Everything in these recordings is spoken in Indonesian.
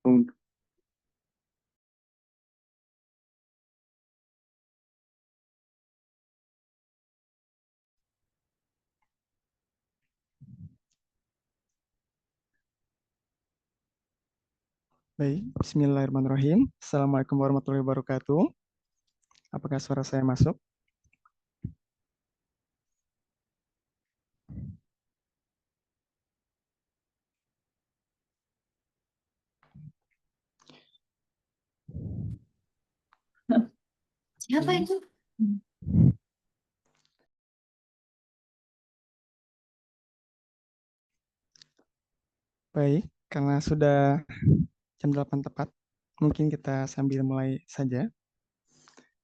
Punto. Baik, Bismillahirrahmanirrahim. Assalamualaikum warahmatullahi wabarakatuh. Apakah suara saya masuk? Siapa Oke. itu? Baik, karena sudah jam 8 tepat, mungkin kita sambil mulai saja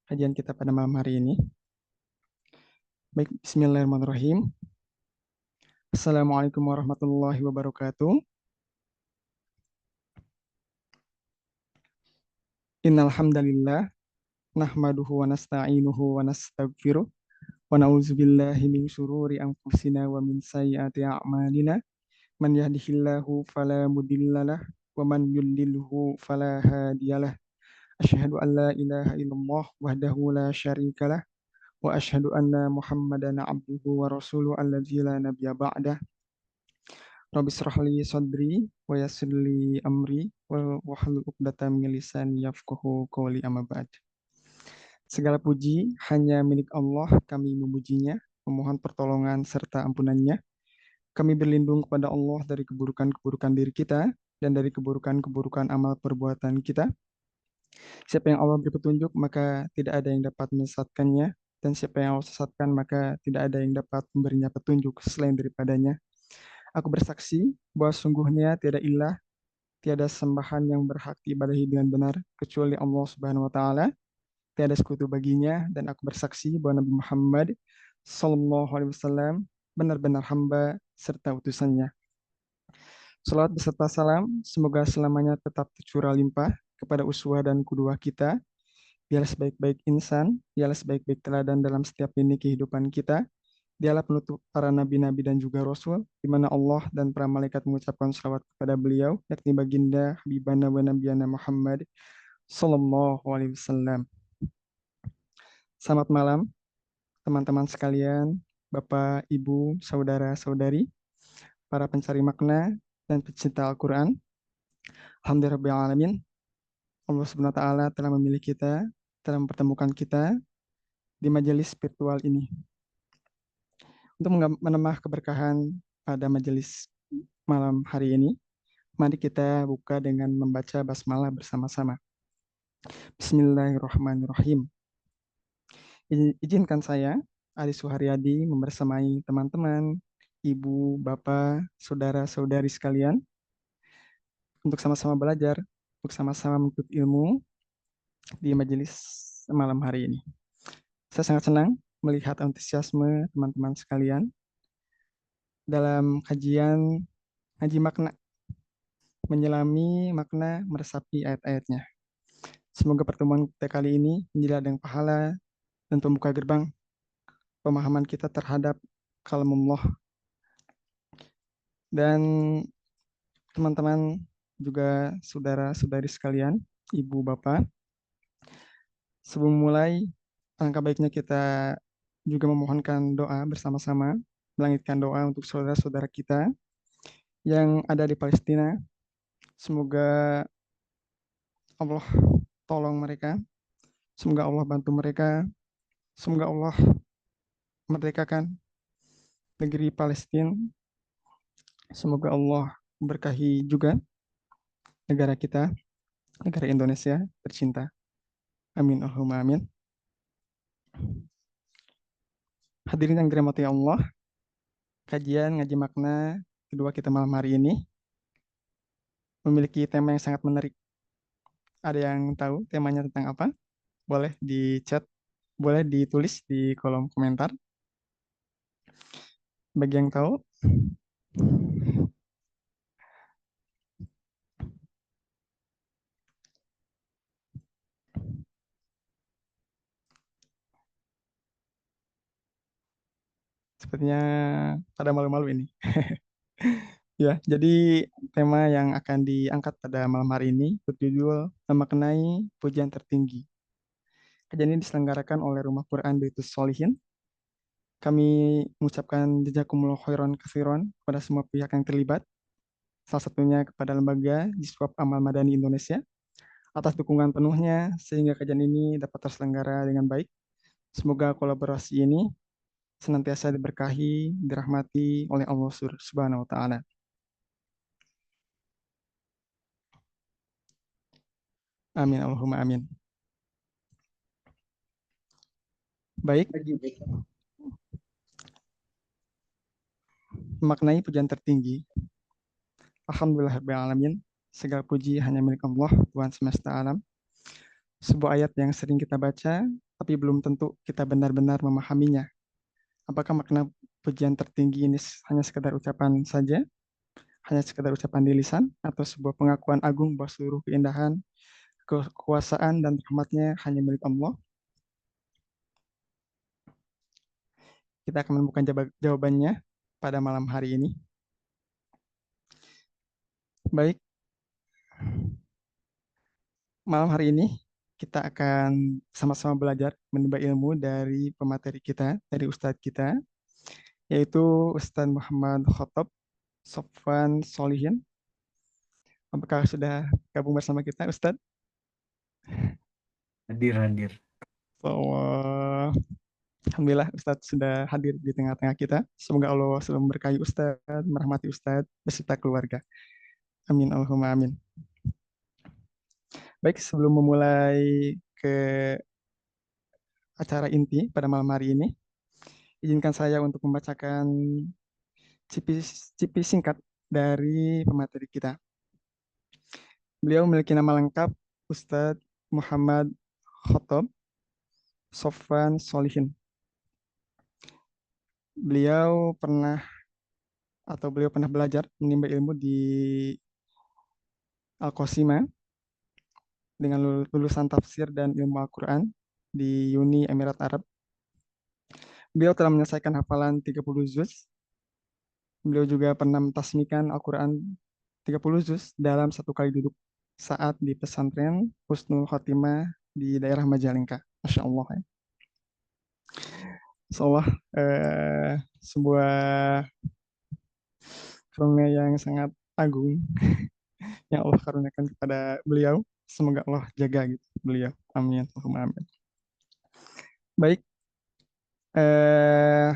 kajian kita pada malam hari ini. Baik, Bismillahirrahmanirrahim. Assalamualaikum warahmatullahi wabarakatuh. Innal hamdalillah nahmaduhu wa nasta'inuhu wa nastaghfiruh wa na'udzubillahi min syururi anfusina wa min sayyiati a'malina. Man yahdihillahu fala mudhillalah wa man yudlilhu fala hadiyalah. Asyhadu an la ilaha illallah wahdahu la syarikalah wa asyhadu anna Muhammadan abduhu wa rasuluhu alladzi la nabiyya ba'dah. Rabbi shrah li sadri wa yassir li amri wa wahlul 'uqdatam min lisani yafqahu qawli amma ba'd. Segala puji hanya milik Allah, kami memujinya, memohon pertolongan serta ampunannya. Kami berlindung kepada Allah dari keburukan-keburukan diri kita dan dari keburukan-keburukan amal perbuatan kita. Siapa yang Allah beri petunjuk, maka tidak ada yang dapat menyesatkannya. Dan siapa yang Allah sesatkan, maka tidak ada yang dapat memberinya petunjuk selain daripadanya. Aku bersaksi bahwa sungguhnya tiada ilah, tiada sembahan yang berhak diibadahi dengan benar, kecuali Allah Subhanahu wa Ta'ala. Tiada sekutu baginya, dan aku bersaksi bahwa Nabi Muhammad Sallallahu Alaihi Wasallam benar-benar hamba serta utusannya. Salat beserta salam, semoga selamanya tetap tercurah limpah kepada uswah dan kudwah kita. Dialah sebaik-baik insan, dialah sebaik-baik teladan dalam setiap lini kehidupan kita. Dialah penutup para nabi-nabi dan juga rasul, di mana Allah dan para malaikat mengucapkan salawat kepada beliau, yakni baginda Habibana wa Nabiyana Muhammad Sallallahu Alaihi Wasallam. Selamat malam, teman-teman sekalian, Bapak, Ibu, saudara-saudari, para pencari makna dan pecinta Al-Quran. Alhamdulillahirrahmanirrahim. Allah Subhanahu wa Ta'ala telah memilih kita, telah mempertemukan kita di majelis spiritual ini. Untuk menambah keberkahan pada majelis malam hari ini, mari kita buka dengan membaca basmalah bersama-sama. Bismillahirrahmanirrahim. Izinkan saya, Ari Suharyadi, membersamai teman-teman, ibu, bapak, saudara-saudari sekalian, untuk sama-sama belajar, untuk sama-sama menuntut ilmu di majelis malam hari ini. Saya sangat senang melihat antusiasme teman-teman sekalian dalam kajian ngaji makna, menyelami makna, meresapi ayat-ayatnya. Semoga pertemuan kita kali ini menjadi ladang pahala dan pembuka gerbang pemahaman kita terhadap kalamullah. Dan teman-teman juga saudara-saudari sekalian, ibu bapak, sebelum mulai, alangkah baiknya kita juga memohonkan doa bersama-sama, melangitkan doa untuk saudara-saudara kita yang ada di Palestina. Semoga Allah tolong mereka, semoga Allah bantu mereka, semoga Allah merdekakan negeri Palestina. Semoga Allah memberkahi juga negara kita, negara Indonesia tercinta. Amin Allahumma amin. Hadirin yang dirahmati Allah, kajian ngaji makna kedua kita malam hari ini memiliki tema yang sangat menarik. Ada yang tahu temanya tentang apa? Boleh di chat, boleh ditulis di kolom komentar. Bagi yang tahu, sepertinya pada malu-malu ini. Ya, jadi tema yang akan diangkat pada malam hari ini berjudul memaknai pujian tertinggi. Kajian ini diselenggarakan oleh Rumah Quran Baitus Solihin. Kami mengucapkan jazakumullah khairan katsiran kepada semua pihak yang terlibat, salah satunya kepada Lembaga Jiswab Amal Madani Indonesia atas dukungan penuhnya sehingga kajian ini dapat terselenggara dengan baik. Semoga kolaborasi ini senantiasa diberkahi, dirahmati oleh Allah Subhanahu wa taala. Amin Allahumma amin. Baik, memaknai pujian tertinggi. Alhamdulillahirrahmanirrahim. Segala puji hanya milik Allah, Tuhan semesta alam. Sebuah ayat yang sering kita baca, tapi belum tentu kita benar-benar memahaminya. Apakah makna pujian tertinggi ini hanya sekedar ucapan saja, hanya sekedar ucapan di lisan, atau sebuah pengakuan agung bahwa seluruh keindahan, kekuasaan, dan rahmatnya hanya milik Allah? Kita akan menemukan jawabannya pada malam hari ini. Baik, malam hari ini kita akan sama-sama belajar menimba ilmu dari pemateri kita, dari Ustadz kita, yaitu Ustadz Muhammad Khotob Sofwan Solihin. Apakah sudah gabung bersama kita, Ustadz? Hadir. So, Alhamdulillah Ustadz sudah hadir di tengah-tengah kita. Semoga Allah selalu memberkahi Ustadz, merahmati Ustadz, beserta keluarga. Amin, Allahumma amin. Baik, sebelum memulai ke acara inti pada malam hari ini, izinkan saya untuk membacakan cipi singkat dari pemateri kita. Beliau memiliki nama lengkap Ustadz Muhammad Khotob Sofwan Solihin. Beliau pernah belajar menimba ilmu di Al-Qasima dengan lulusan tafsir dan ilmu Al-Quran di Uni Emirat Arab. Beliau telah menyelesaikan hafalan 30 juz. Beliau juga pernah mentasmikan Al-Quran 30 juz dalam satu kali duduk saat di pesantren Husnul Khotimah di daerah Majalengka. Masya Allah. Ya. Insya Allah, sebuah karunia yang sangat agung yang Allah karuniakan kepada beliau. Semoga Allah jaga gitu beliau. Amin. Allahumma amin. Baik, eh,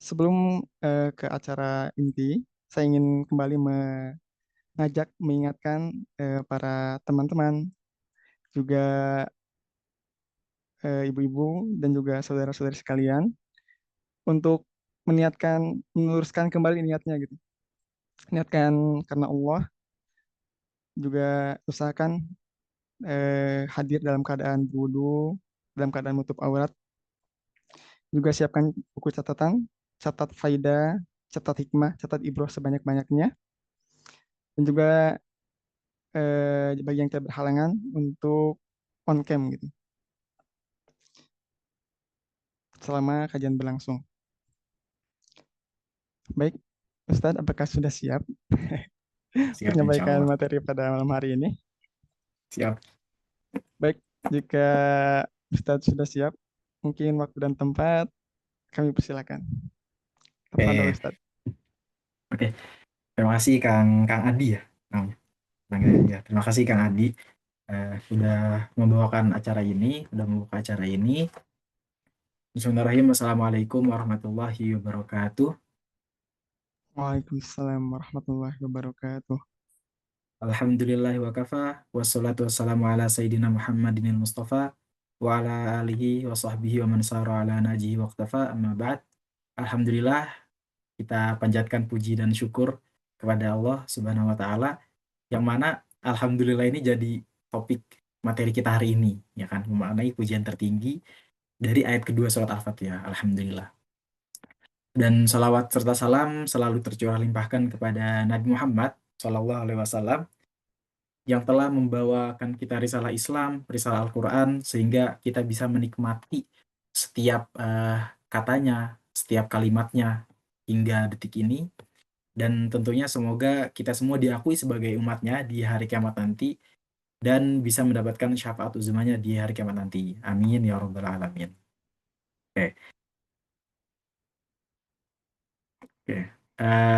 sebelum ke acara inti, saya ingin kembali mengingatkan para teman-teman, juga ibu-ibu dan juga saudara-saudari sekalian untuk meluruskan kembali niatnya gitu. Niatkan karena Allah, juga usahakan hadir dalam keadaan berwudu, dalam keadaan menutup aurat. Juga siapkan buku catatan, catat faidah, catat hikmah, catat ibroh sebanyak-banyaknya. Dan juga bagi yang tidak berhalangan untuk on cam gitu selama kajian berlangsung. Baik, Ustadz, apakah sudah siap untuk Siap, insya menyampaikan Allah. materi pada malam hari ini? Siap. Baik, jika Ustadz sudah siap, mungkin waktu dan tempat kami persilakan. Tafadhol Oke, Ustadz. oke. Terima kasih Kang Adi ya. namanya. Panggilnya dia. Terima kasih Kang Adi sudah membawakan acara ini, sudah membuka acara ini. Bismillahirrahmanirrahim. Assalamualaikum warahmatullahi wabarakatuh. Waalaikumsalam warahmatullahi wabarakatuh. Alhamdulillahi wa kafa. Wassalatu wassalamu ala Sayyidina Muhammadin Mustafa. Wa ala alihi wa sahbihi wa man sara ala najihi wa qtafa. Amma ba'd. Alhamdulillah, kita panjatkan puji dan syukur kepada Allah Subhanahu wa taala yang mana alhamdulillah ini jadi topik materi kita hari ini, ya kan, memaknai pujian tertinggi dari ayat kedua surat Al-Fatihah. Alhamdulillah. Dan salawat serta salam selalu tercurah limpahkan kepada Nabi Muhammad Shallallahu Alaihi Wasallam yang telah membawakan kita risalah Islam, risalah Al-Quran, sehingga kita bisa menikmati setiap katanya, setiap kalimatnya hingga detik ini. Dan tentunya semoga kita semua diakui sebagai umatnya di hari kiamat nanti dan bisa mendapatkan syafaat uzmanya di hari kiamat nanti. Amin ya rabbal alamin. Oke, oke.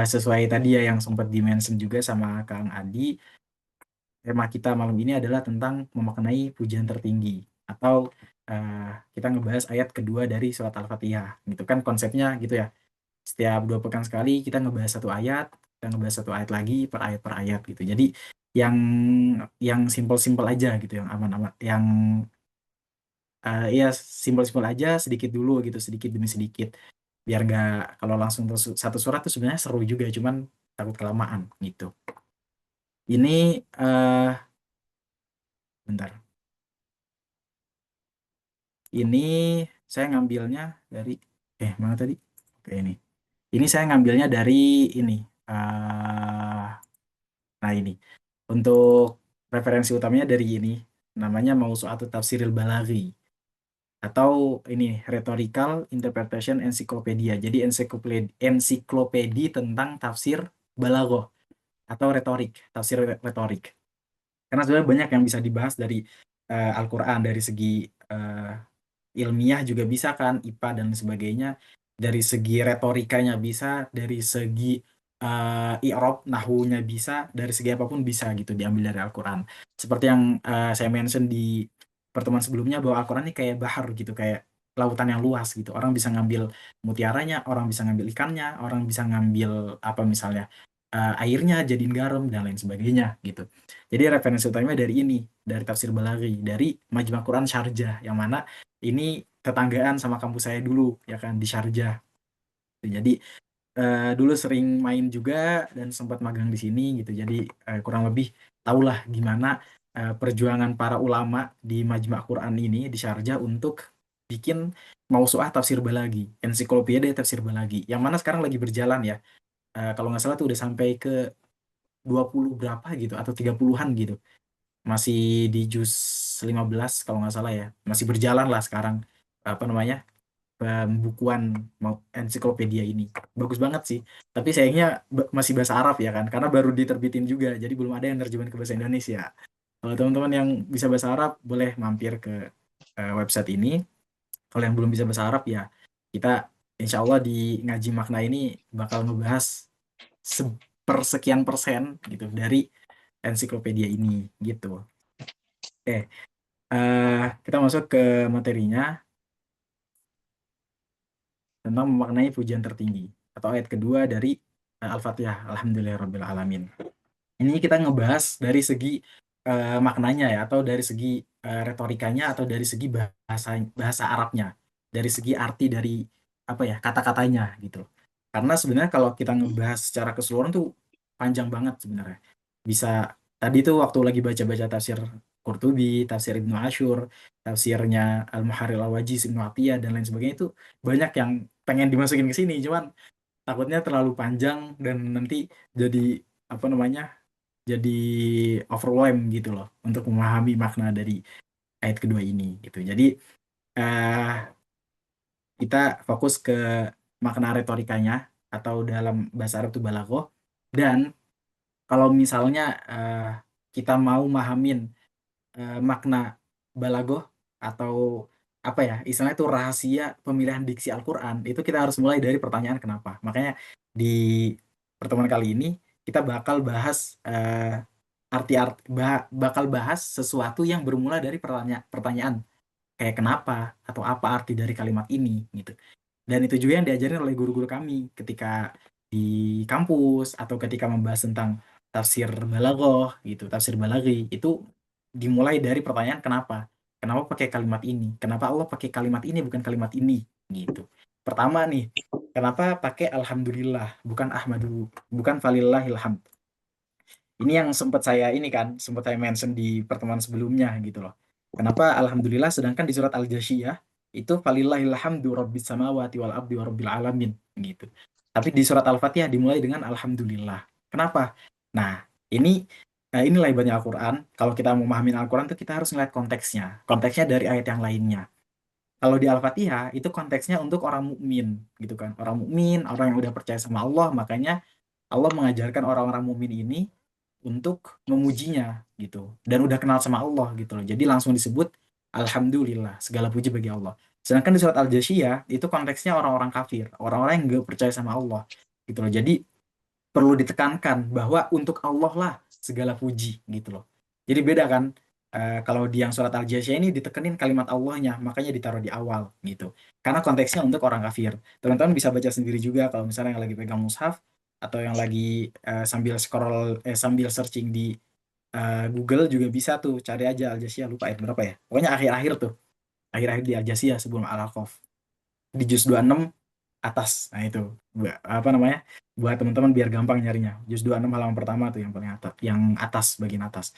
Sesuai tadi ya yang sempat dimention juga sama Kang Adi, tema kita malam ini adalah tentang memaknai pujian tertinggi atau eh, kita ngebahas ayat kedua dari surat Al-Fatihah. Gitu kan konsepnya gitu ya. Setiap 2 pekan sekali kita ngebahas satu ayat, kita ngebahas satu ayat lagi per ayat gitu. Jadi yang yang simpel-simpel aja gitu, yang aman-aman, yang ya simpel-simpel aja sedikit dulu gitu, sedikit demi sedikit. Biar gak kalau langsung satu surat tuh sebenarnya seru juga, cuman takut kelamaan gitu. Ini bentar. Ini saya ngambilnya dari mana tadi? Oke ini. Ini saya ngambilnya dari ini. eh nah ini. Untuk referensi utamanya dari ini. Namanya Mausu'atut Tafsiril Balaghi atau ini Rhetorical Interpretation Encyclopedia. Jadi ensiklopedi tentang tafsir balaghah atau retorik, tafsir retorik. Karena sebenarnya banyak yang bisa dibahas dari Al-Qur'an dari segi eh, ilmiah juga bisa kan, IPA dan sebagainya. Dari segi retorikanya bisa, dari segi i'rab, nahunya bisa, dari segi apapun bisa gitu diambil dari Al-Quran. Seperti yang saya mention di pertemuan sebelumnya bahwa Al-Quran ini kayak bahar gitu, kayak lautan yang luas gitu. Orang bisa ngambil mutiaranya, orang bisa ngambil ikannya, orang bisa ngambil apa misalnya airnya jadiin garam dan lain sebagainya gitu. Jadi referensi utamanya dari ini, dari Tafsir Balaghi, dari Majma' Quran Syarjah, yang mana ini tetanggaan sama kampus saya dulu ya kan di Syarjah. Jadi dulu sering main juga dan sempat magang di sini gitu. Jadi kurang lebih tahulah gimana perjuangan para ulama di Majma' Quran ini di Syarjah untuk bikin Mausu'ah Tafsir Balaghi, ensiklopedia Tafsir Balaghi, yang mana sekarang lagi berjalan ya. Kalau nggak salah tuh udah sampai ke 20 berapa gitu atau 30-an gitu. Masih di juz 15 kalau nggak salah ya. Masih berjalan lah sekarang apa namanya? Pembukuan ensiklopedia ini. Bagus banget sih. Tapi sayangnya masih bahasa Arab ya kan, karena baru diterbitin juga. Jadi belum ada yang terjemahin ke bahasa Indonesia. Kalau teman-teman yang bisa bahasa Arab boleh mampir ke website ini. Kalau yang belum bisa bahasa Arab ya kita insya Allah di ngaji makna ini bakal ngebahas sepersekian persen gitu dari ensiklopedia ini gitu. Oke, kita masuk ke materinya tentang memaknai pujian tertinggi atau ayat kedua dari Al-Fatihah. Alhamdulillahirabbil alamin. Ini kita ngebahas dari segi maknanya ya, atau dari segi retorikanya, atau dari segi bahasa bahasa Arabnya, dari segi arti dari apa ya kata-katanya gitu. Karena sebenarnya kalau kita ngebahas secara keseluruhan tuh panjang banget sebenarnya. Bisa tadi tuh waktu lagi baca-baca tafsir Qurtubi, tafsir Ibnu Asyur, tafsirnya Al-Muharrir Al-Wajiz Ibnu Atiyah dan lain sebagainya itu banyak yang pengen dimasukin ke sini, cuman takutnya terlalu panjang dan nanti jadi apa namanya jadi overwhelm gitu loh untuk memahami makna dari ayat kedua ini gitu. Jadi eh, kita fokus ke makna retorikanya atau dalam bahasa Arab itu balaghah. Dan kalau misalnya eh, kita mau mahamin makna balaghah atau apa ya istilahnya itu rahasia pemilihan diksi Al-Quran, itu kita harus mulai dari pertanyaan kenapa. Makanya di pertemuan kali ini kita bakal bahas bakal bahas sesuatu yang bermula dari pertanyaan kayak kenapa atau apa arti dari kalimat ini gitu. Dan itu juga yang diajarin oleh guru-guru kami ketika di kampus atau ketika membahas tentang tafsir balaghah gitu, tafsir balaghi itu dimulai dari pertanyaan kenapa. Kenapa pakai kalimat ini? Kenapa Allah pakai kalimat ini bukan kalimat ini gitu. Pertama nih, kenapa pakai alhamdulillah bukan ahmadu, bukan falillahilhamd. Ini yang sempat saya mention di pertemuan sebelumnya gitu loh. Kenapa alhamdulillah sedangkan di surat Al-Jathiyah itu falillahil hamdu rabbis samawati wal ardi warabbil alamin gitu. Tapi di surat Al-Fatihah dimulai dengan alhamdulillah. Kenapa? Nah, ini inilah hebatnya Al-Qur'an. Kalau kita mau memahami Al-Qur'an tuh kita harus ngeliat konteksnya. Konteksnya dari ayat yang lainnya. Kalau di Al-Fatihah itu konteksnya untuk orang mukmin gitu kan. Orang mukmin, orang yang udah percaya sama Allah, makanya Allah mengajarkan orang-orang mukmin ini untuk memujinya gitu dan udah kenal sama Allah gitu loh. Jadi langsung disebut alhamdulillah, segala puji bagi Allah. Sedangkan di surat Al-Jathiyah itu konteksnya orang-orang kafir, orang-orang yang nggak percaya sama Allah gitu loh. Jadi perlu ditekankan bahwa untuk Allah lah segala puji gitu loh. Jadi beda kan. Kalau di yang surat Al-Jathiyah ini ditekenin kalimat Allahnya, makanya ditaruh di awal gitu. Karena konteksnya untuk orang kafir. Teman-teman bisa baca sendiri juga kalau misalnya yang lagi pegang mushaf atau yang lagi sambil scroll sambil searching di Google juga bisa tuh cari aja Al-Jathiyah, lupa ayat berapa ya. Pokoknya akhir-akhir tuh, akhir-akhir di Al-Jathiyah sebelum Al-Aqaf. Di juz 26 atas. Nah, itu apa namanya? Buat teman-teman biar gampang nyarinya. Juz 26 halaman pertama tuh yang paling atas, yang atas, bagian atas.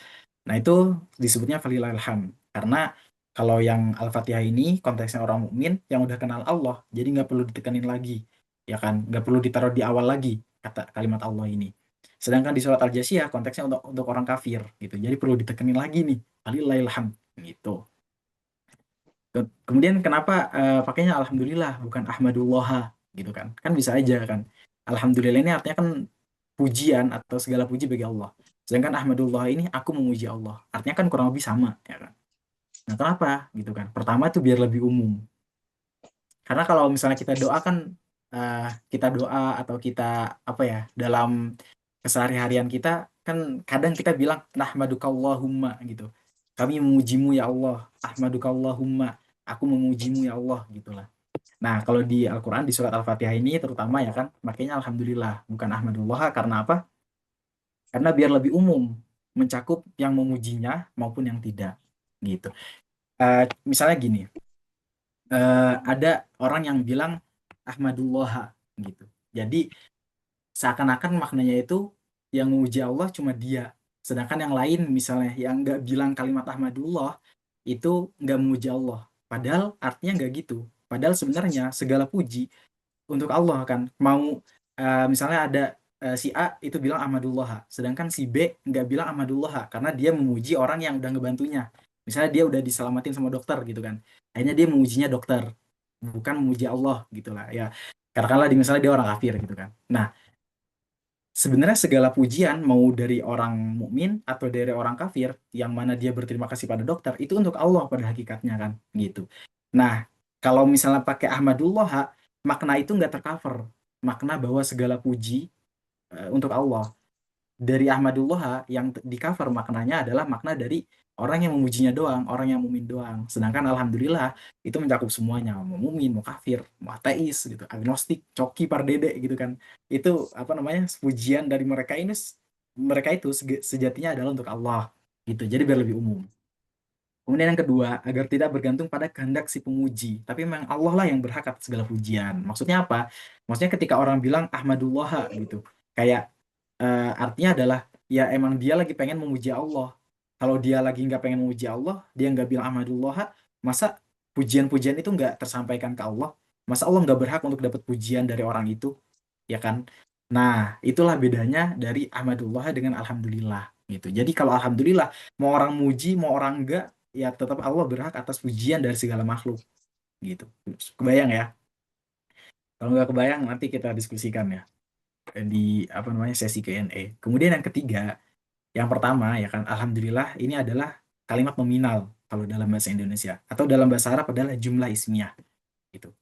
Nah, itu disebutnya falillahilham. Karena kalau yang Al-Fatihah ini konteksnya orang mukmin yang udah kenal Allah, jadi nggak perlu ditekanin lagi, ya kan? Nggak perlu ditaruh di awal lagi kata kalimat Allah ini. Sedangkan di surat Al-Jathiyah konteksnya untuk orang kafir gitu. Jadi perlu ditekenin lagi nih, falillahilham gitu. Kemudian kenapa pakainya alhamdulillah bukan ahmadullah gitu kan? Kan bisa aja kan. Alhamdulillah ini artinya kan pujian atau segala puji bagi Allah. Sedangkan ahmadullah ini aku memuji Allah. Artinya kan kurang lebih sama ya kan. Nah, kenapa gitu kan? Pertama itu biar lebih umum. Karena kalau misalnya kita doa kan eh, kita doa atau kita apa ya dalam kesehari-harian kita kan kadang kita bilang nahmadukallahumma gitu. Kami memujimu ya Allah, ahmadukallahumma, aku memujimu ya Allah gitulah. Nah, kalau di Al-Qur'an di surat Al-Fatihah ini terutama ya kan makanya alhamdulillah bukan ahmadullah karena apa? Karena biar lebih umum mencakup yang memujinya maupun yang tidak gitu. Misalnya gini, ada orang yang bilang ahmadullah gitu. Jadi seakan-akan maknanya itu yang memuji Allah cuma dia. Sedangkan yang lain misalnya yang nggak bilang kalimat Ahmadullah itu nggak memuji Allah. Padahal artinya nggak gitu. Padahal sebenarnya segala puji untuk Allah kan. Mau misalnya ada si A itu bilang Ahmadullah, sedangkan si B nggak bilang Ahmadullah karena dia memuji orang yang udah ngebantunya. Misalnya dia udah diselamatin sama dokter gitu kan. Akhirnya dia memujinya dokter, bukan memuji Allah gitu lah ya. Katakanlah di misalnya dia orang kafir gitu kan. Nah, sebenarnya segala pujian mau dari orang mukmin atau dari orang kafir yang mana dia berterima kasih pada dokter itu untuk Allah pada hakikatnya kan gitu. Nah, kalau misalnya pakai Ahmadullah, makna itu nggak tercover. Makna bahwa segala puji untuk Allah dari Ahmadullah yang di cover maknanya adalah makna dari orang yang memujinya doang, orang yang mumin doang. Sedangkan alhamdulillah itu mencakup semuanya, mau mumin, mau kafir, mau ateis gitu, agnostik, coki, pardede gitu kan. Itu apa namanya? Pujian dari mereka ini mereka itu sejatinya adalah untuk Allah gitu. Jadi biar lebih umum. Kemudian yang kedua, agar tidak bergantung pada kehendak si pemuji, tapi memang Allah lah yang berhak atas segala pujian. Maksudnya apa? Maksudnya ketika orang bilang Ahmadullah gitu, kayak artinya adalah ya emang dia lagi pengen memuji Allah. Kalau dia lagi nggak pengen memuji Allah, dia nggak bilang Ahmadullah, masa pujian-pujian itu nggak tersampaikan ke Allah? Masa Allah nggak berhak untuk dapat pujian dari orang itu? Ya kan? Nah, itulah bedanya dari Ahmadullah dengan Alhamdulillah gitu. Jadi kalau Alhamdulillah, mau orang muji, mau orang enggak, ya tetap Allah berhak atas pujian dari segala makhluk gitu. Kebayang ya? Kalau nggak kebayang, nanti kita diskusikan ya di apa namanya sesi Q&A. Kemudian yang ketiga, yang pertama ya kan, alhamdulillah ini adalah kalimat nominal kalau dalam bahasa Indonesia atau dalam bahasa Arab adalah jumlah ismiyah gitu.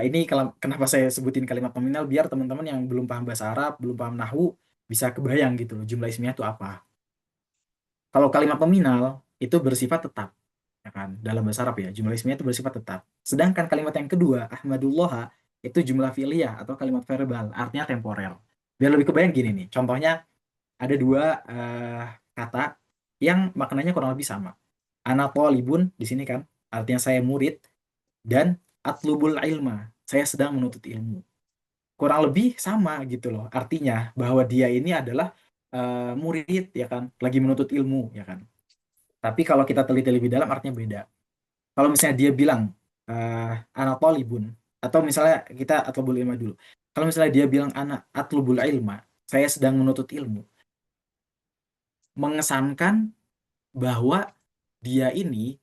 Ini kalau kenapa saya sebutin kalimat nominal biar teman-teman yang belum paham bahasa Arab, belum paham nahwu bisa kebayang gitu loh jumlah ismiyah itu apa. Kalau kalimat nominal itu bersifat tetap, ya kan? Dalam bahasa Arab ya, jumlah ismiyah itu bersifat tetap. Sedangkan kalimat yang kedua, Ahmadullah, itu jumlah fi'liyah atau kalimat verbal, artinya temporer. Biar lebih kebayang gini nih, contohnya ada dua kata yang maknanya kurang lebih sama. Ana thalibun di sini kan, artinya saya murid, dan atlubul ilma, saya sedang menuntut ilmu. Kurang lebih sama gitu loh, artinya bahwa dia ini adalah murid ya kan, lagi menuntut ilmu ya kan. Tapi kalau kita teliti lebih dalam artinya beda. Kalau misalnya dia bilang anak tolibun atau misalnya kita atlubul ilma dulu. Kalau misalnya dia bilang anak atlubul ilma, saya sedang menuntut ilmu, mengesankan bahwa dia ini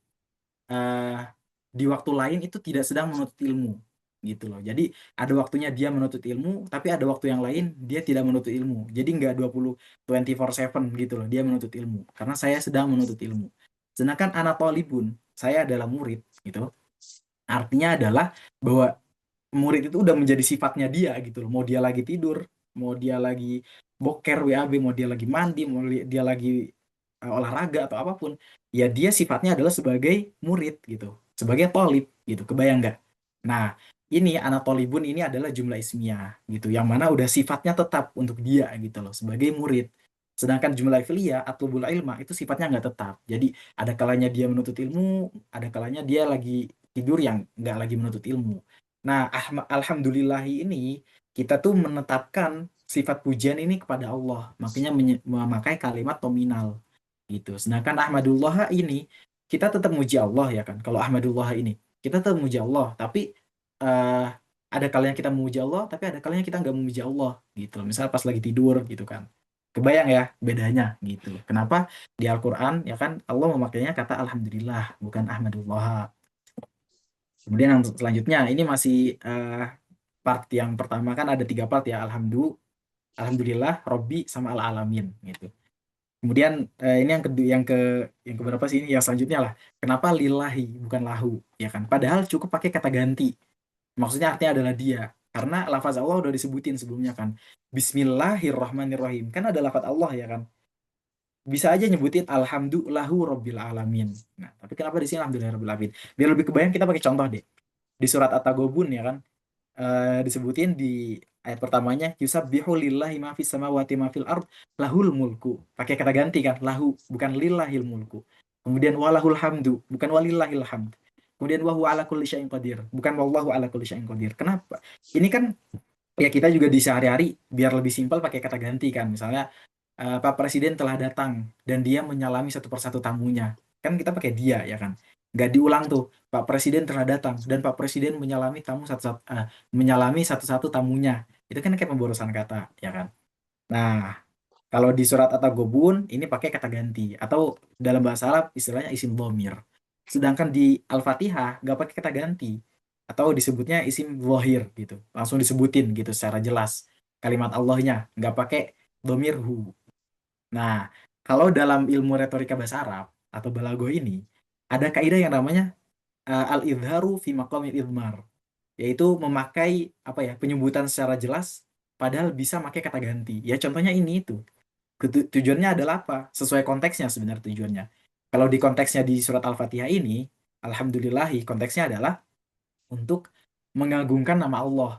eh, di waktu lain itu tidak sedang menuntut ilmu. gitu loh. Jadi ada waktunya dia menuntut ilmu, tapi ada waktu yang lain dia tidak menuntut ilmu. Jadi nggak 24/7 gitu loh dia menuntut ilmu. Karena saya sedang menuntut ilmu. Sedangkan ana thalibun, saya adalah murid gitu. Artinya adalah bahwa murid itu udah menjadi sifatnya dia gitu loh. Mau dia lagi tidur, mau dia lagi boker WAB, mau dia lagi mandi, mau dia lagi olahraga atau apapun, ya dia sifatnya adalah sebagai murid gitu, sebagai tolib gitu. Kebayang nggak? Nah, ini anatolibun ini adalah jumlah ismiyah gitu, yang mana udah sifatnya tetap untuk dia gitu loh, sebagai murid. Sedangkan jumlah fi'liyah atlubul ilma itu sifatnya nggak tetap. Jadi ada kalanya dia menuntut ilmu, ada kalanya dia lagi tidur yang nggak lagi menuntut ilmu. Nah, alhamdulillahi ini kita tuh menetapkan sifat pujian ini kepada Allah, makanya memakai kalimat nominal gitu. Sedangkan Ahmadullah ini kita tetap muji Allah ya kan. Kalau Ahmadullah ini kita tetap muji Allah, tapi eh, ada kalanya kita memuji Allah, tapi ada kalanya kita nggak memuji Allah gitu. Misal pas lagi tidur gitu kan. Kebayang ya bedanya gitu. Kenapa di Al-Quran ya kan Allah memakainya kata Alhamdulillah bukan Ahmadullah. Kemudian yang selanjutnya ini masih part yang pertama kan ada 3 part ya Alhamdulillah, Robbi sama Al-Alamin gitu. Kemudian ini yang keberapa sih ini? Yang selanjutnya lah. Kenapa lillahi bukan lahu ya kan? Padahal cukup pakai kata ganti. Maksudnya artinya adalah dia. Karena lafaz Allah udah disebutin sebelumnya kan. Bismillahirrahmanirrahim. Kan ada lafaz Allah ya kan. Bisa aja nyebutin alhamdulillahu rabbil alamin. Nah, tapi kenapa di sini alhamdulillah rabbil alamin? Biar lebih kebayang kita pakai contoh deh. Di surat At-Taghabun ya kan disebutin di ayat pertamanya yusabbihu lillahi ma fis samawati ma fil ard lahul mulku. Pakai kata ganti kan, lahu bukan lillahil mulku. Kemudian walahul hamdu, bukan walillahil hamd. Kemudian wa huwa ala kulli syai'in qadir, bukan wallahu ala kulli syai'in qadir. Kenapa? Ini kan ya kita juga di sehari-hari biar lebih simpel pakai kata ganti kan. Misalnya Pak Presiden telah datang dan dia menyalami satu persatu tamunya. Kan kita pakai dia ya kan. Nggak diulang tuh. Pak Presiden telah datang dan Pak Presiden menyalami menyalami satu-satu tamunya. Itu kan kayak pemborosan kata ya kan. Nah, kalau di surat At-Taghabun ini pakai kata ganti atau dalam bahasa Arab istilahnya isim dhamir. Sedangkan di Al-Fatihah nggak pakai kata ganti atau disebutnya isim zahir gitu. Langsung disebutin gitu secara jelas kalimat Allahnya, nggak pakai dhamir hu. Nah, kalau dalam ilmu retorika bahasa Arab atau balago ini ada kaidah yang namanya al-idharu fi maqamil idmar, yaitu memakai apa ya, penyebutan secara jelas padahal bisa pakai kata ganti. Ya contohnya ini itu. Tujuannya adalah apa? Sesuai konteksnya sebenarnya tujuannya. Kalau di konteksnya di surat Al-Fatihah ini, alhamdulillahi konteksnya adalah untuk mengagungkan nama Allah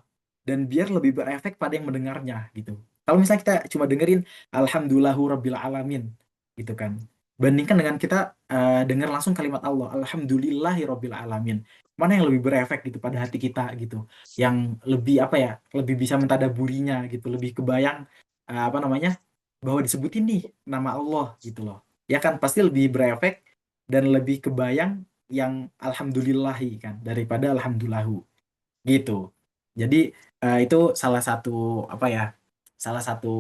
dan biar lebih berefek pada yang mendengarnya gitu. Kalau misalnya kita cuma dengerin Alhamdulillahu Rabbil Alamin gitu kan. Bandingkan dengan kita dengar langsung kalimat Allah Alhamdulillahi Rabbil Alamin. Mana yang lebih berefek gitu pada hati kita gitu. Yang lebih apa ya? Lebih bisa mentadaburinya gitu, lebih kebayang apa namanya? Bahwa disebutin nih nama Allah gitu loh. Ya kan pasti lebih berefek dan lebih kebayang yang alhamdulillahi kan daripada alhamdulillahu gitu. Jadi itu salah satu apa ya? Salah satu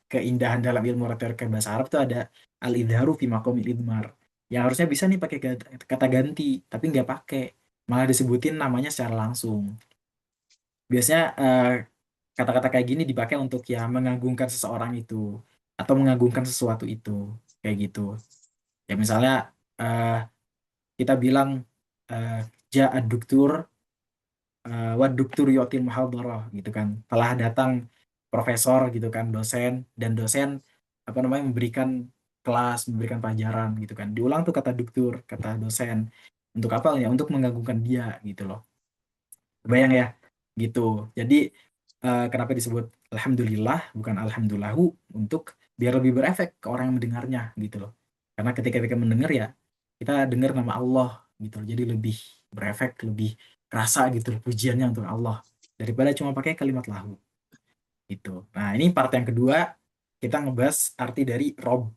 keindahan dalam ilmu retorika bahasa Arab itu ada al-idharu fi maqamil idmar. Yang harusnya bisa nih pakai kata ganti, tapi nggak pakai. Malah disebutin namanya secara langsung. Biasanya kata-kata kayak gini dipakai untuk ya mengagungkan seseorang itu atau mengagungkan sesuatu itu kayak gitu. Ya misalnya eh, kita bilang uh, ja'ad duktur wad duktur yu'til muhadharah gitu kan. Telah datang profesor gitu kan, dosen dan dosen apa namanya memberikan kelas, memberikan pelajaran gitu kan. Diulang tuh kata duktur, kata dosen. Untuk apa ya? Untuk mengagungkan dia gitu loh. Bayang ya, gitu. Jadi kenapa disebut alhamdulillah bukan alhamdulillahu untuk biar lebih berefek ke orang yang mendengarnya gitu loh. Karena ketika kita mendengar ya kita dengar nama Allah gitu loh. Jadi lebih berefek, lebih kerasa gitu loh pujiannya untuk Allah daripada cuma pakai kalimat lahu gitu. Nah, ini part yang kedua kita ngebahas arti dari Rob.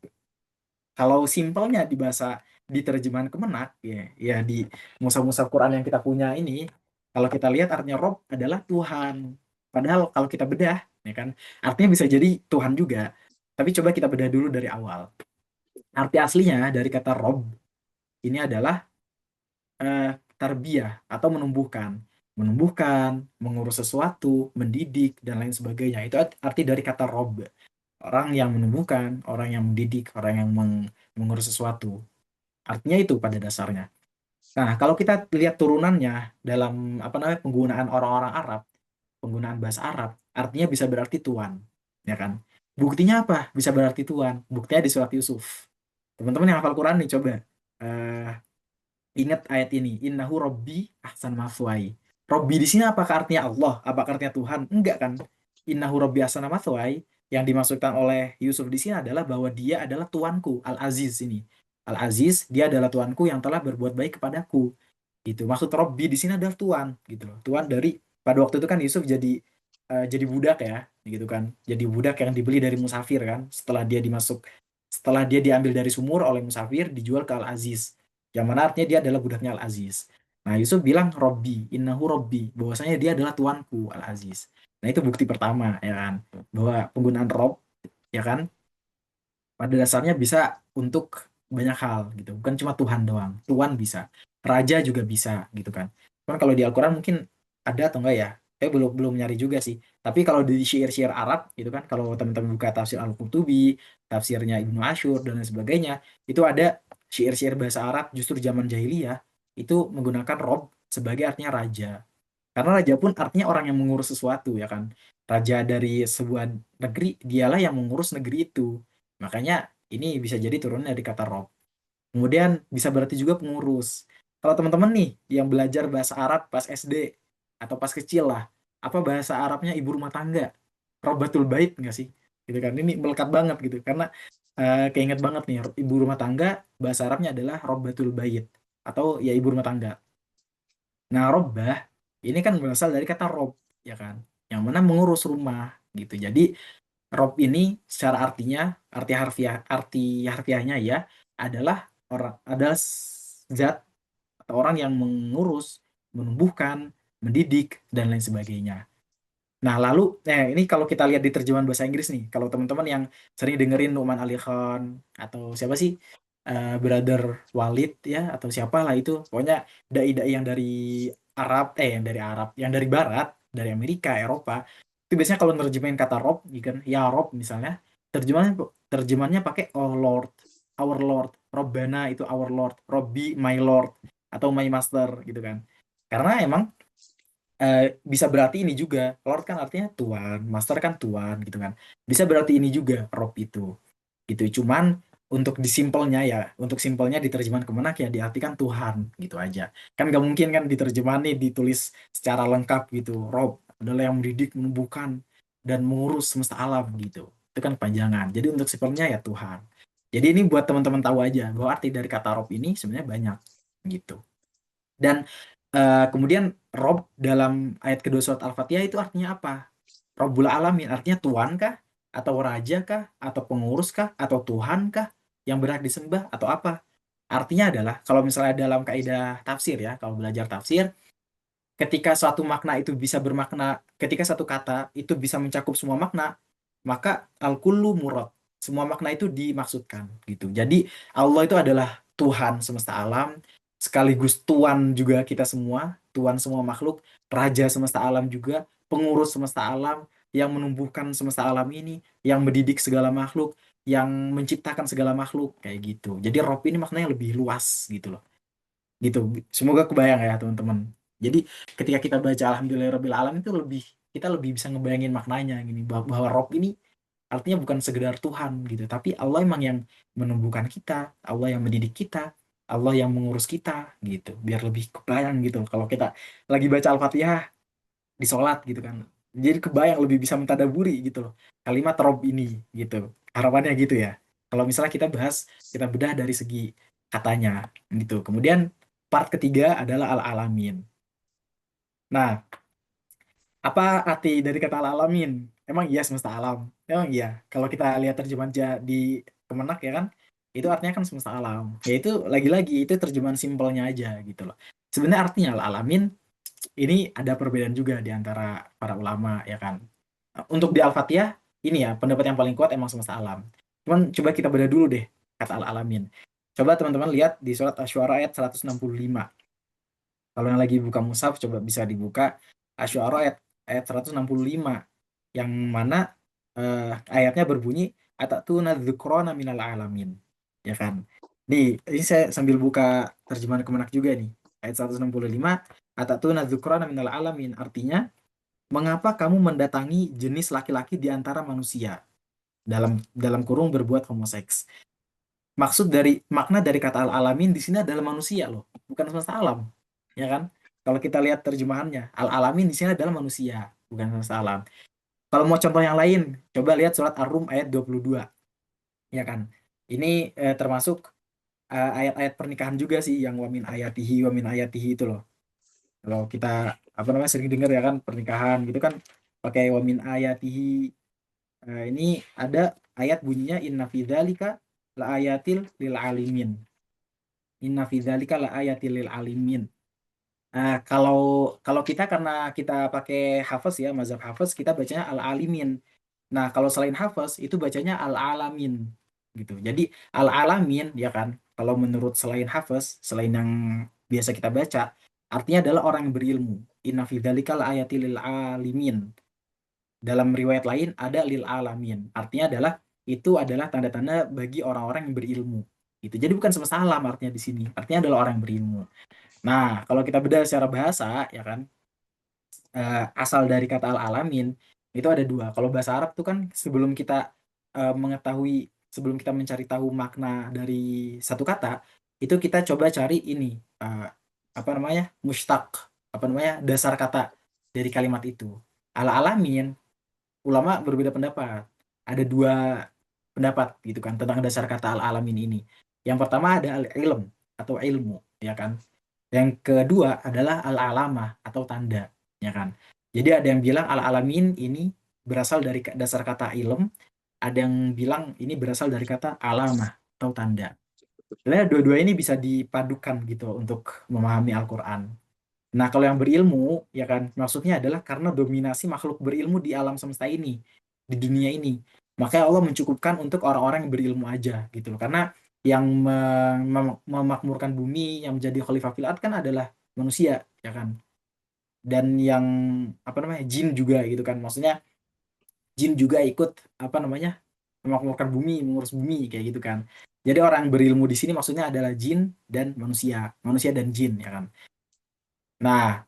Kalau simpelnya di bahasa di terjemahan Kemenak ya, ya di mushaf-mushaf Quran yang kita punya ini, kalau kita lihat artinya Rob adalah Tuhan. Padahal kalau kita bedah, ya kan, artinya bisa jadi Tuhan juga. Tapi coba kita bedah dulu dari awal. Arti aslinya dari kata Rob ini adalah tarbiyah atau menumbuhkan. menumbuhkan, mengurus sesuatu, mendidik, dan lain sebagainya. Itu arti dari kata Rob. Orang yang menumbuhkan, orang yang mendidik, orang yang mengurus sesuatu. Artinya itu pada dasarnya. Nah, kalau kita lihat turunannya dalam apa namanya penggunaan orang-orang Arab, penggunaan bahasa Arab, artinya bisa berarti tuan, ya kan? Buktinya apa? Bisa berarti tuan. Buktinya di surat Yusuf. Teman-teman yang hafal Quran nih coba eh, ingat ayat ini. Innahu Robbi ahsan maswai. Robbi di sini apakah artinya Allah? Apakah artinya Tuhan? Enggak kan? Innahu Robbi ahsan maswai. Yang dimaksudkan oleh Yusuf di sini adalah bahwa dia adalah tuanku, Al-Aziz ini. Al-Aziz, dia adalah tuanku yang telah berbuat baik kepadaku gitu. Maksud Robbi di sini adalah tuan gitu loh. Tuan dari pada waktu itu kan Yusuf jadi budak ya, gitu kan. Jadi budak yang dibeli dari musafir kan. Setelah dia diambil dari sumur oleh musafir, dijual ke Al-Aziz. Yang mana artinya dia adalah budaknya Al-Aziz. Nah, Yusuf bilang Robbi, innahu Robbi, bahwasanya dia adalah tuanku Al-Aziz. Nah, itu bukti pertama ya kan, bahwa penggunaan Rob ya kan pada dasarnya bisa untuk banyak hal gitu, bukan cuma Tuhan doang. Tuhan bisa, raja juga bisa gitu kan. Cuman kalau di Al-Quran mungkin ada atau enggak ya, saya belum belum nyari juga sih. Tapi kalau di syair-syair Arab gitu kan, kalau teman-teman buka tafsir Al-Qurtubi, tafsirnya Ibnu Asyur dan lain sebagainya, itu ada syair-syair bahasa Arab justru zaman jahiliyah itu menggunakan Rob sebagai artinya raja. Karena raja pun artinya orang yang mengurus sesuatu ya kan. Raja dari sebuah negeri, dialah yang mengurus negeri itu. Makanya ini bisa jadi turunnya dari kata rob. Kemudian bisa berarti juga pengurus. Kalau teman-teman nih yang belajar bahasa Arab pas SD atau pas kecil lah, apa bahasa Arabnya ibu rumah tangga? Robatul bait nggak sih? Gitu kan. Ini melekat banget gitu. Karena keinget banget nih, ibu rumah tangga bahasa Arabnya adalah robatul bait atau ya ibu rumah tangga. Nah, robbah ini kan berasal dari kata rob, ya kan? Yang mana mengurus rumah gitu. Jadi rob ini secara arti harfiahnya ya adalah zat atau orang yang mengurus, menumbuhkan, mendidik dan lain sebagainya. Nah, lalu ini kalau kita lihat di terjemahan bahasa Inggris nih, kalau teman-teman yang sering dengerin Nu'man Ali Khan atau siapa sih Brother Walid ya atau siapa lah itu, pokoknya dai-dai yang dari Arab, yang dari Barat, dari Amerika, Eropa, itu biasanya kalau nerjemahin kata Rob, gitu kan, ya Rob misalnya, terjemahannya terjemahannya pakai oh Lord, our Lord, Robbana itu our Lord, Robbi my Lord atau my Master gitu kan. Karena emang bisa berarti ini juga. Lord kan artinya tuan, master kan tuan gitu kan. Bisa berarti ini juga Rob itu. Gitu. Cuman untuk disimpelnya ya, untuk simpelnya di terjemahan Kemenak ya diartikan Tuhan gitu aja. Kan gak mungkin kan di terjemahan nih ditulis secara lengkap gitu. Rob adalah yang mendidik, menumbuhkan dan mengurus semesta alam gitu. Itu kan kepanjangan. Jadi untuk simpelnya ya Tuhan. Jadi ini buat teman-teman tahu aja bahwa arti dari kata Rob ini sebenarnya banyak gitu. Dan kemudian Rob dalam ayat kedua surat Al-Fatihah itu artinya apa? Robbul Alamin artinya Tuhan kah? Atau Raja kah? Atau Pengurus kah? Atau Tuhan kah? Yang berhak disembah? Atau apa? Artinya adalah, kalau misalnya dalam kaidah tafsir ya, kalau belajar tafsir, ketika suatu makna itu bisa bermakna, ketika satu kata itu bisa mencakup semua makna, maka al-kullu murad. Semua makna itu dimaksudkan gitu. Jadi Allah itu adalah Tuhan semesta alam, sekaligus Tuan juga kita semua, Tuan semua makhluk, Raja semesta alam juga, pengurus semesta alam, yang menumbuhkan semesta alam ini, yang mendidik segala makhluk, yang menciptakan segala makhluk, kayak gitu. Jadi Rob ini maknanya lebih luas gitu loh. Gitu. Semoga kebayang ya teman-teman. Jadi ketika kita baca Alhamdulillahirabbil alamin itu kita lebih bisa ngebayangin maknanya gini bahwa Rob ini artinya bukan sekedar Tuhan gitu, tapi Allah emang yang menumbuhkan kita, Allah yang mendidik kita, Allah yang mengurus kita gitu. Biar lebih kebayang gitu kalau kita lagi baca Al-Fatihah di sholat gitu kan. Jadi kebayang lebih bisa mentadaburi gitu loh. Kalimat Rob ini gitu. Harapannya gitu ya. Kalau misalnya kita bedah dari segi katanya gitu. Kemudian part ketiga adalah al-alamin. Nah, apa arti dari kata al-alamin? Emang iya semesta alam? Emang iya. Kalau kita lihat terjemahan di Kemenak ya kan, itu artinya kan semesta alam. Ya itu lagi-lagi itu terjemahan simpelnya aja gitu loh. Sebenarnya artinya al-alamin ini ada perbedaan juga di antara para ulama ya kan. Untuk di Al-Fatihah ini ya pendapat yang paling kuat emang semesta alam. Cuman coba kita bedah dulu deh kata al-alamin. Coba teman-teman lihat di surat Asy-Syu'ara ayat 165. Kalau yang lagi buka mushaf coba bisa dibuka Asy-Syu'ara ayat ayat 165 yang mana ayatnya berbunyi atatuna dzukrana minal alamin. Ya kan? Ini saya sambil buka terjemahan Kemenak juga nih. Ayat 165 atatuna dzukrana minal alamin artinya mengapa kamu mendatangi jenis laki-laki di antara manusia dalam dalam kurung berbuat homoseks. Maksud dari makna dari kata al-alamin di sini adalah manusia loh, bukan semesta alam. Ya kan? Kalau kita lihat terjemahannya, al-alamin di sini adalah manusia, bukan semesta alam. Kalau mau contoh yang lain, coba lihat surat Ar-Rum ayat 22, ya kan? Ini termasuk ayat-ayat pernikahan juga sih yang wa min ayatihi itu loh. Kalau kita apa namanya sering dengar ya kan pernikahan gitu kan pakai wa min ayatihi. Ini ada ayat bunyinya inna fi dzalika la ayatil lil alimin. Inna fi dzalika la ayatil lil alimin. Kalau kalau kita karena kita pakai hafaz ya, mazhab hafaz kita bacanya al-alimin. Nah, kalau selain hafaz itu bacanya al-alamin gitu. Jadi al-alamin ya kan, kalau menurut selain hafaz, selain yang biasa kita baca, artinya adalah orang yang berilmu. Inna fi dzalika la ayatil lil alimin. Dalam riwayat lain ada lil alamin. Artinya adalah itu adalah tanda-tanda bagi orang-orang yang berilmu. Gitu. Jadi bukan semesta alam artinya di sini. Artinya adalah orang yang berilmu. Nah, kalau kita bedah secara bahasa, ya kan, asal dari kata al-alamin itu ada dua. Kalau bahasa Arab tuh kan sebelum kita mengetahui, sebelum kita mencari tahu makna dari satu kata, itu kita coba cari ini apa namanya mustaq, apa namanya dasar kata dari kalimat itu. Al-alamin, ulama berbeda pendapat. Ada dua pendapat gitu kan tentang dasar kata al-alamin ini. Yang pertama ada al-ilm atau ilmu, ya kan. Yang kedua adalah al-alamah atau tanda, ya kan. Jadi ada yang bilang al-alamin ini berasal dari dasar kata ilm, ada yang bilang ini berasal dari kata alamah atau tanda. Sebenarnya dua-dua ini bisa dipadukan gitu untuk memahami Al-Quran. Nah, kalau yang berilmu, ya kan, maksudnya adalah karena dominasi makhluk berilmu di alam semesta ini, di dunia ini. Makanya Allah mencukupkan untuk orang-orang yang berilmu aja, gitu loh. Karena yang memakmurkan bumi, yang menjadi khalifah fil ard kan adalah manusia, ya kan. Dan yang, apa namanya, jin juga, gitu kan. Maksudnya, jin juga ikut, apa namanya, memakmurkan bumi, mengurus bumi, kayak gitu kan. Jadi orang yang berilmu di sini maksudnya adalah jin dan manusia dan jin, ya kan. Nah,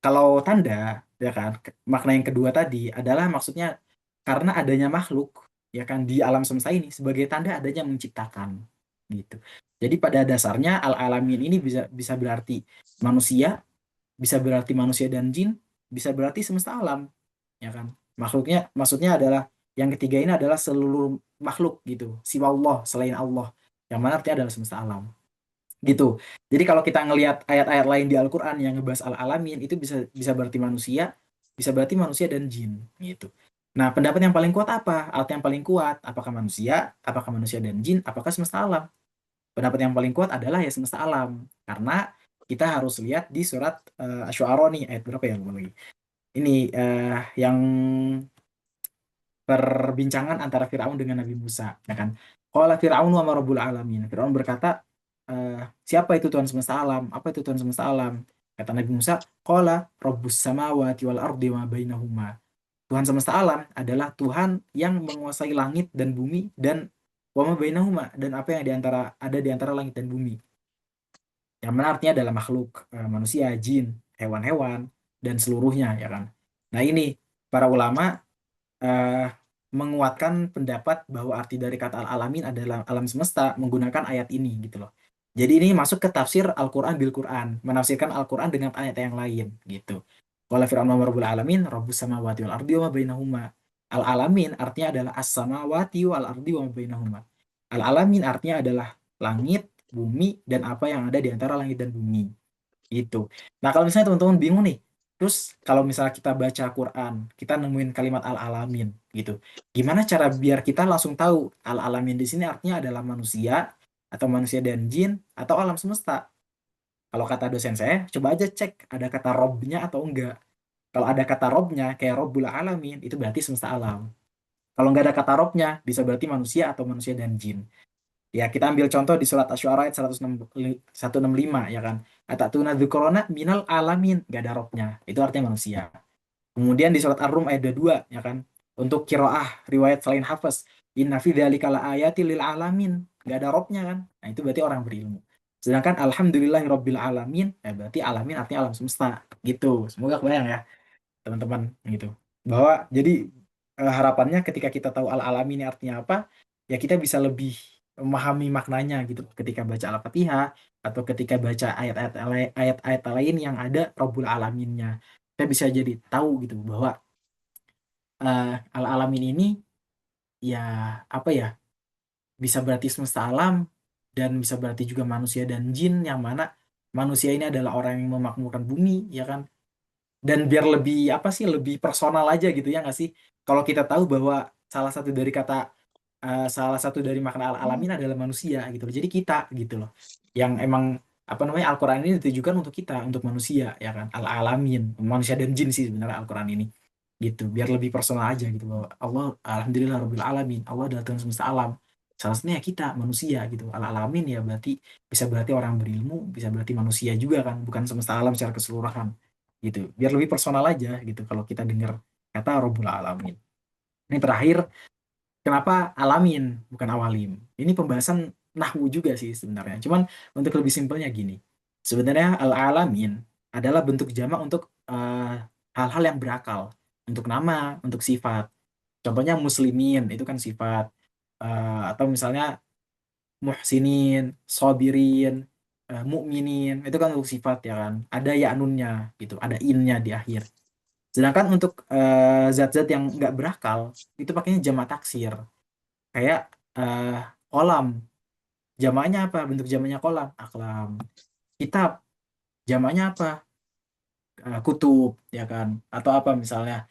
kalau tanda, ya kan, makna yang kedua tadi adalah maksudnya karena adanya makhluk, ya kan, di alam semesta ini sebagai tanda adanya menciptakan, gitu. Jadi pada dasarnya al-alamin ini bisa bisa berarti manusia, bisa berarti manusia dan jin, bisa berarti semesta alam, ya kan. Makhluknya, maksudnya adalah yang ketiga ini adalah seluruh makhluk gitu, siwa Allah, selain Allah, yang mana artinya adalah semesta alam gitu. Jadi kalau kita ngelihat ayat-ayat lain di Al-Qur'an yang ngebahas al-alamin itu bisa bisa berarti manusia, bisa berarti manusia dan jin gitu. Nah, pendapat yang paling kuat apa? Arti yang paling kuat, apakah manusia dan jin, apakah semesta alam? Pendapat yang paling kuat adalah ya semesta alam. Karena kita harus lihat di surat Asy-Syu'ara nih ayat berapa ya lupa lagi. Ini yang perbincangan antara Firaun dengan Nabi Musa, ya kan? Qala Firaun wa ma rabbul alamin. Firaun berkata, siapa itu Tuhan semesta alam? Apa itu Tuhan semesta alam? Kata Nabi Musa, qala rabbus samawati wal ardi wa bainahuma. Tuhan semesta alam adalah Tuhan yang menguasai langit dan bumi dan wa ma bainahuma dan apa yang ada di antara langit dan bumi. Yang mana artinya adalah makhluk, manusia, jin, hewan-hewan dan seluruhnya, ya kan? Nah, ini para ulama eh, menguatkan pendapat bahwa arti dari kata al-alamin adalah alam semesta menggunakan ayat ini gitu loh. Jadi ini masuk ke tafsir Al-Quran bil Quran, menafsirkan Al-Quran dengan ayat yang lain gitu. Wala fir'aun wa rabbul alamin, rabbus samawati wal ardi wa ma bainahuma. Al-alamin artinya adalah as-samawati wal ardi wa ma bainahuma. Al-alamin artinya adalah langit, bumi, dan apa yang ada di antara langit dan bumi. Gitu. Nah, kalau misalnya teman-teman bingung nih, terus kalau misalnya kita baca Quran, kita nemuin kalimat al-alamin gitu. Gimana cara biar kita langsung tahu al-alamin di sini artinya adalah manusia atau manusia dan jin atau alam semesta? Kalau kata dosen saya, coba aja cek ada kata robnya atau enggak. Kalau ada kata robnya kayak Robbul Alamin, itu berarti semesta alam. Kalau nggak ada kata robnya, bisa berarti manusia atau manusia dan jin. Ya, kita ambil contoh di surat Asy-Syu'ara ayat 165 ya kan. Atatuna dzikrona minal alamin, gak ada robnya. Itu artinya manusia. Kemudian di surat Ar-Rum ayat 22 ya kan. Untuk kiroah riwayat selain hafaz, inna fi dzalika laayati lil alamin, gak ada robnya kan. Nah, itu berarti orang berilmu. Sedangkan alhamdulillahi rabbil alamin, berarti alamin artinya alam semesta gitu. Semoga kebayang ya teman-teman gitu. Bahwa jadi harapannya ketika kita tahu al-alamin ini artinya apa, ya kita bisa lebih memahami maknanya gitu ketika baca Al-Fatihah atau ketika baca ayat-ayat lain yang ada Rabbul Alaminnya. Kita bisa jadi tahu gitu bahwa al-alamin ini ya apa ya, bisa berarti semesta alam dan bisa berarti juga manusia dan jin, yang mana manusia ini adalah orang yang memakmurkan bumi ya kan. Dan biar lebih apa sih, lebih personal aja gitu ya nggak sih, kalau kita tahu bahwa salah satu dari makna alamin adalah manusia gitu loh. Jadi kita gitu loh yang emang apa namanya, Al-Quran ini ditujukan untuk kita, untuk manusia ya kan, alamin manusia dan jin sih sebenarnya Al-Quran ini gitu, biar lebih personal aja gitu bahwa Allah alhamdulillah rabbil alamin, Allah adalah Tuhan semesta alam, salah satunya ya kita manusia gitu. Alamin ya berarti bisa berarti orang berilmu, bisa berarti manusia juga kan, bukan semesta alam secara keseluruhan gitu, biar lebih personal aja gitu kalau kita dengar kata Rabbul Alamin. Ini terakhir, kenapa alamin bukan awalim? Ini pembahasan nahwu juga sih sebenarnya. Cuman untuk lebih simpelnya gini. Sebenarnya al-alamin adalah bentuk jamak untuk hal-hal yang berakal. Untuk nama, untuk sifat. Contohnya muslimin, itu kan sifat. Atau misalnya muhsinin, sobirin, mukminin, itu kan untuk sifat ya kan. Ada ya'nunnya gitu, ada innya di akhir. Sedangkan untuk zat-zat yang nggak berakal, itu pakainya jamak taksir. Kayak eh, kolam, jamaknya apa? Bentuk jamaknya kolam, aklam. Kitab, jamaknya apa? Kutub, ya kan? Atau apa misalnya?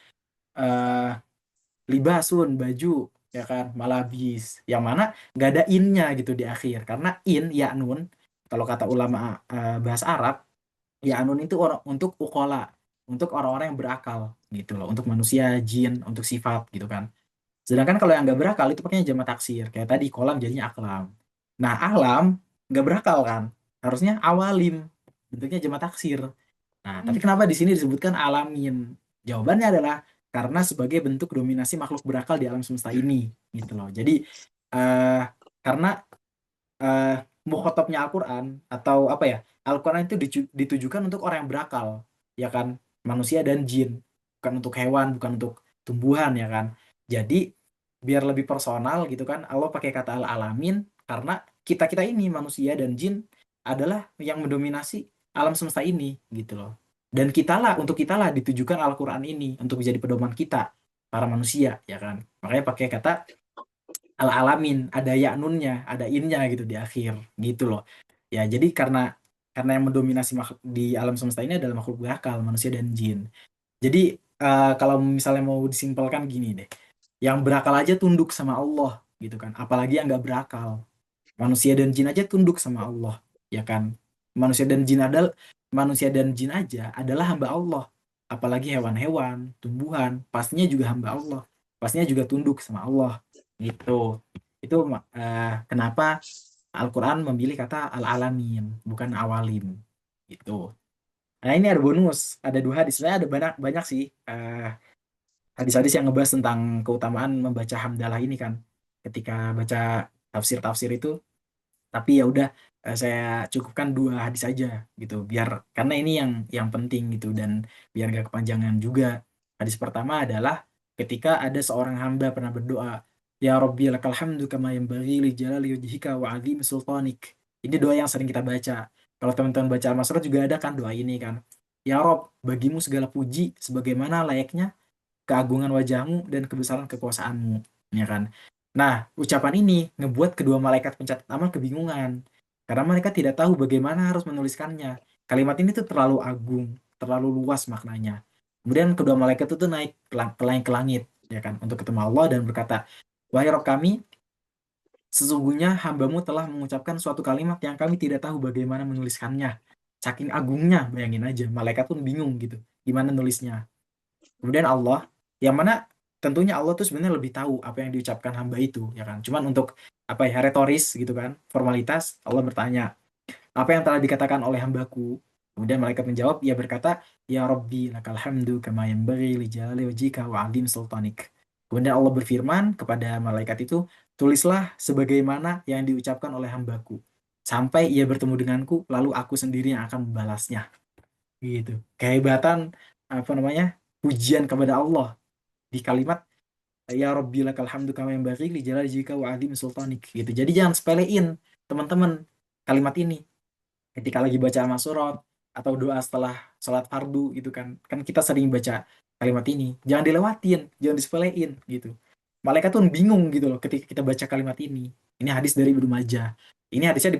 eh Libasun, baju, ya kan? Malabis. Yang mana nggak ada innya gitu di akhir. Karena in, ya nun, kalau kata ulama bahasa Arab, ya nun itu untuk ukola, untuk orang-orang yang berakal gitu loh, untuk manusia, jin, untuk sifat gitu kan. Sedangkan kalau yang nggak berakal itu pakainya jamak taksir. Kayak tadi kolam jadinya aklam. Nah, alam nggak berakal kan? Harusnya awalim. Bentuknya jamak taksir. Nah, tapi kenapa di sini disebutkan alamin? Jawabannya adalah karena sebagai bentuk dominasi makhluk berakal di alam semesta ini, gitu loh. Jadi eh karena eh mukhotobnya Al-Quran atau apa ya? Al-Quran itu ditujukan untuk orang yang berakal, ya kan? Manusia dan jin, bukan untuk hewan, bukan untuk tumbuhan, ya kan? Jadi biar lebih personal gitu kan, Allah pakai kata al-alamin karena kita-kita ini manusia dan jin adalah yang mendominasi alam semesta ini gitu loh. Dan untuk kitalah ditujukan Al-Quran ini untuk menjadi pedoman kita para manusia ya kan. Makanya pakai kata al-alamin, ada ya nunnya, ada innya gitu di akhir gitu loh. Ya, jadi karena yang mendominasi makhluk di alam semesta ini adalah makhluk berakal, manusia dan jin. Jadi kalau misalnya mau disimpulkan gini deh, yang berakal aja tunduk sama Allah gitu kan, apalagi yang nggak berakal. Manusia dan jin aja tunduk sama Allah, ya kan? Manusia dan jin adalah manusia dan jin aja adalah hamba Allah. Apalagi hewan-hewan, tumbuhan, pastinya juga hamba Allah. Pastinya juga tunduk sama Allah. Gitu. Itu kenapa Al-Quran memilih kata al-alamin, bukan awalim. Gitu. Nah, ini ada bonus, ada dua hadis. Sebenarnya ada banyak banyak sih hadis-hadis yang ngebahas tentang keutamaan membaca hamdalah ini kan. Ketika baca tafsir-tafsir itu, tapi ya udah, saya cukupkan dua hadis aja gitu biar, karena ini yang penting gitu dan biar gak kepanjangan juga. Hadis pertama adalah ketika ada seorang hamba pernah berdoa, ya Rabbi lakal hamdu kama yanbaghi li jalali wajhika wa azimi sultanik. Ini doa yang sering kita baca. Kalau teman-teman baca Al-Masrur juga ada kan doa ini kan, ya Rob, bagimu segala puji sebagaimana layaknya keagungan wajahmu dan kebesaran kekuasaanmu, ya kan? Nah, ucapan ini ngebuat kedua malaikat pencatat amal kebingungan karena mereka tidak tahu bagaimana harus menuliskannya. Kalimat ini tuh terlalu agung, terlalu luas maknanya. Kemudian kedua malaikat itu tuh naik ke langit, ya kan, untuk ketemu Allah dan berkata, wahai Rob kami, sesungguhnya hambamu telah mengucapkan suatu kalimat yang kami tidak tahu bagaimana menuliskannya. Saking agungnya, bayangin aja, malaikat pun bingung gitu, gimana nulisnya. Kemudian Allah, yang mana tentunya Allah tuh sebenarnya lebih tahu apa yang diucapkan hamba itu, ya kan. Cuman untuk apa ya, retoris gitu kan, formalitas, Allah bertanya, apa yang telah dikatakan oleh hambaku? Kemudian malaikat menjawab, ia berkata, ya Rabbi, lakal hamdu kama yanbaghi li jalali wajhika wa 'azim sultanik. Kemudian Allah berfirman kepada malaikat itu, tulislah sebagaimana yang diucapkan oleh hambaku. Sampai ia bertemu denganku, lalu aku sendiri yang akan membalasnya. Gitu. Kehebatan, apa namanya, pujian kepada Allah di kalimat, ya Rabbi lakal hamdu kama yanbaghi li jalali wajhika wa 'azim sultanik. Gitu. Jadi jangan sepelein, teman-teman, kalimat ini ketika lagi baca amal surat atau doa setelah sholat fardu gitu kan, kan kita sering baca kalimat ini, jangan dilewatin, jangan disepelein gitu. Malaikat tuh bingung gitu loh ketika kita baca kalimat ini hadis dari Ibnu Majah, ini hadisnya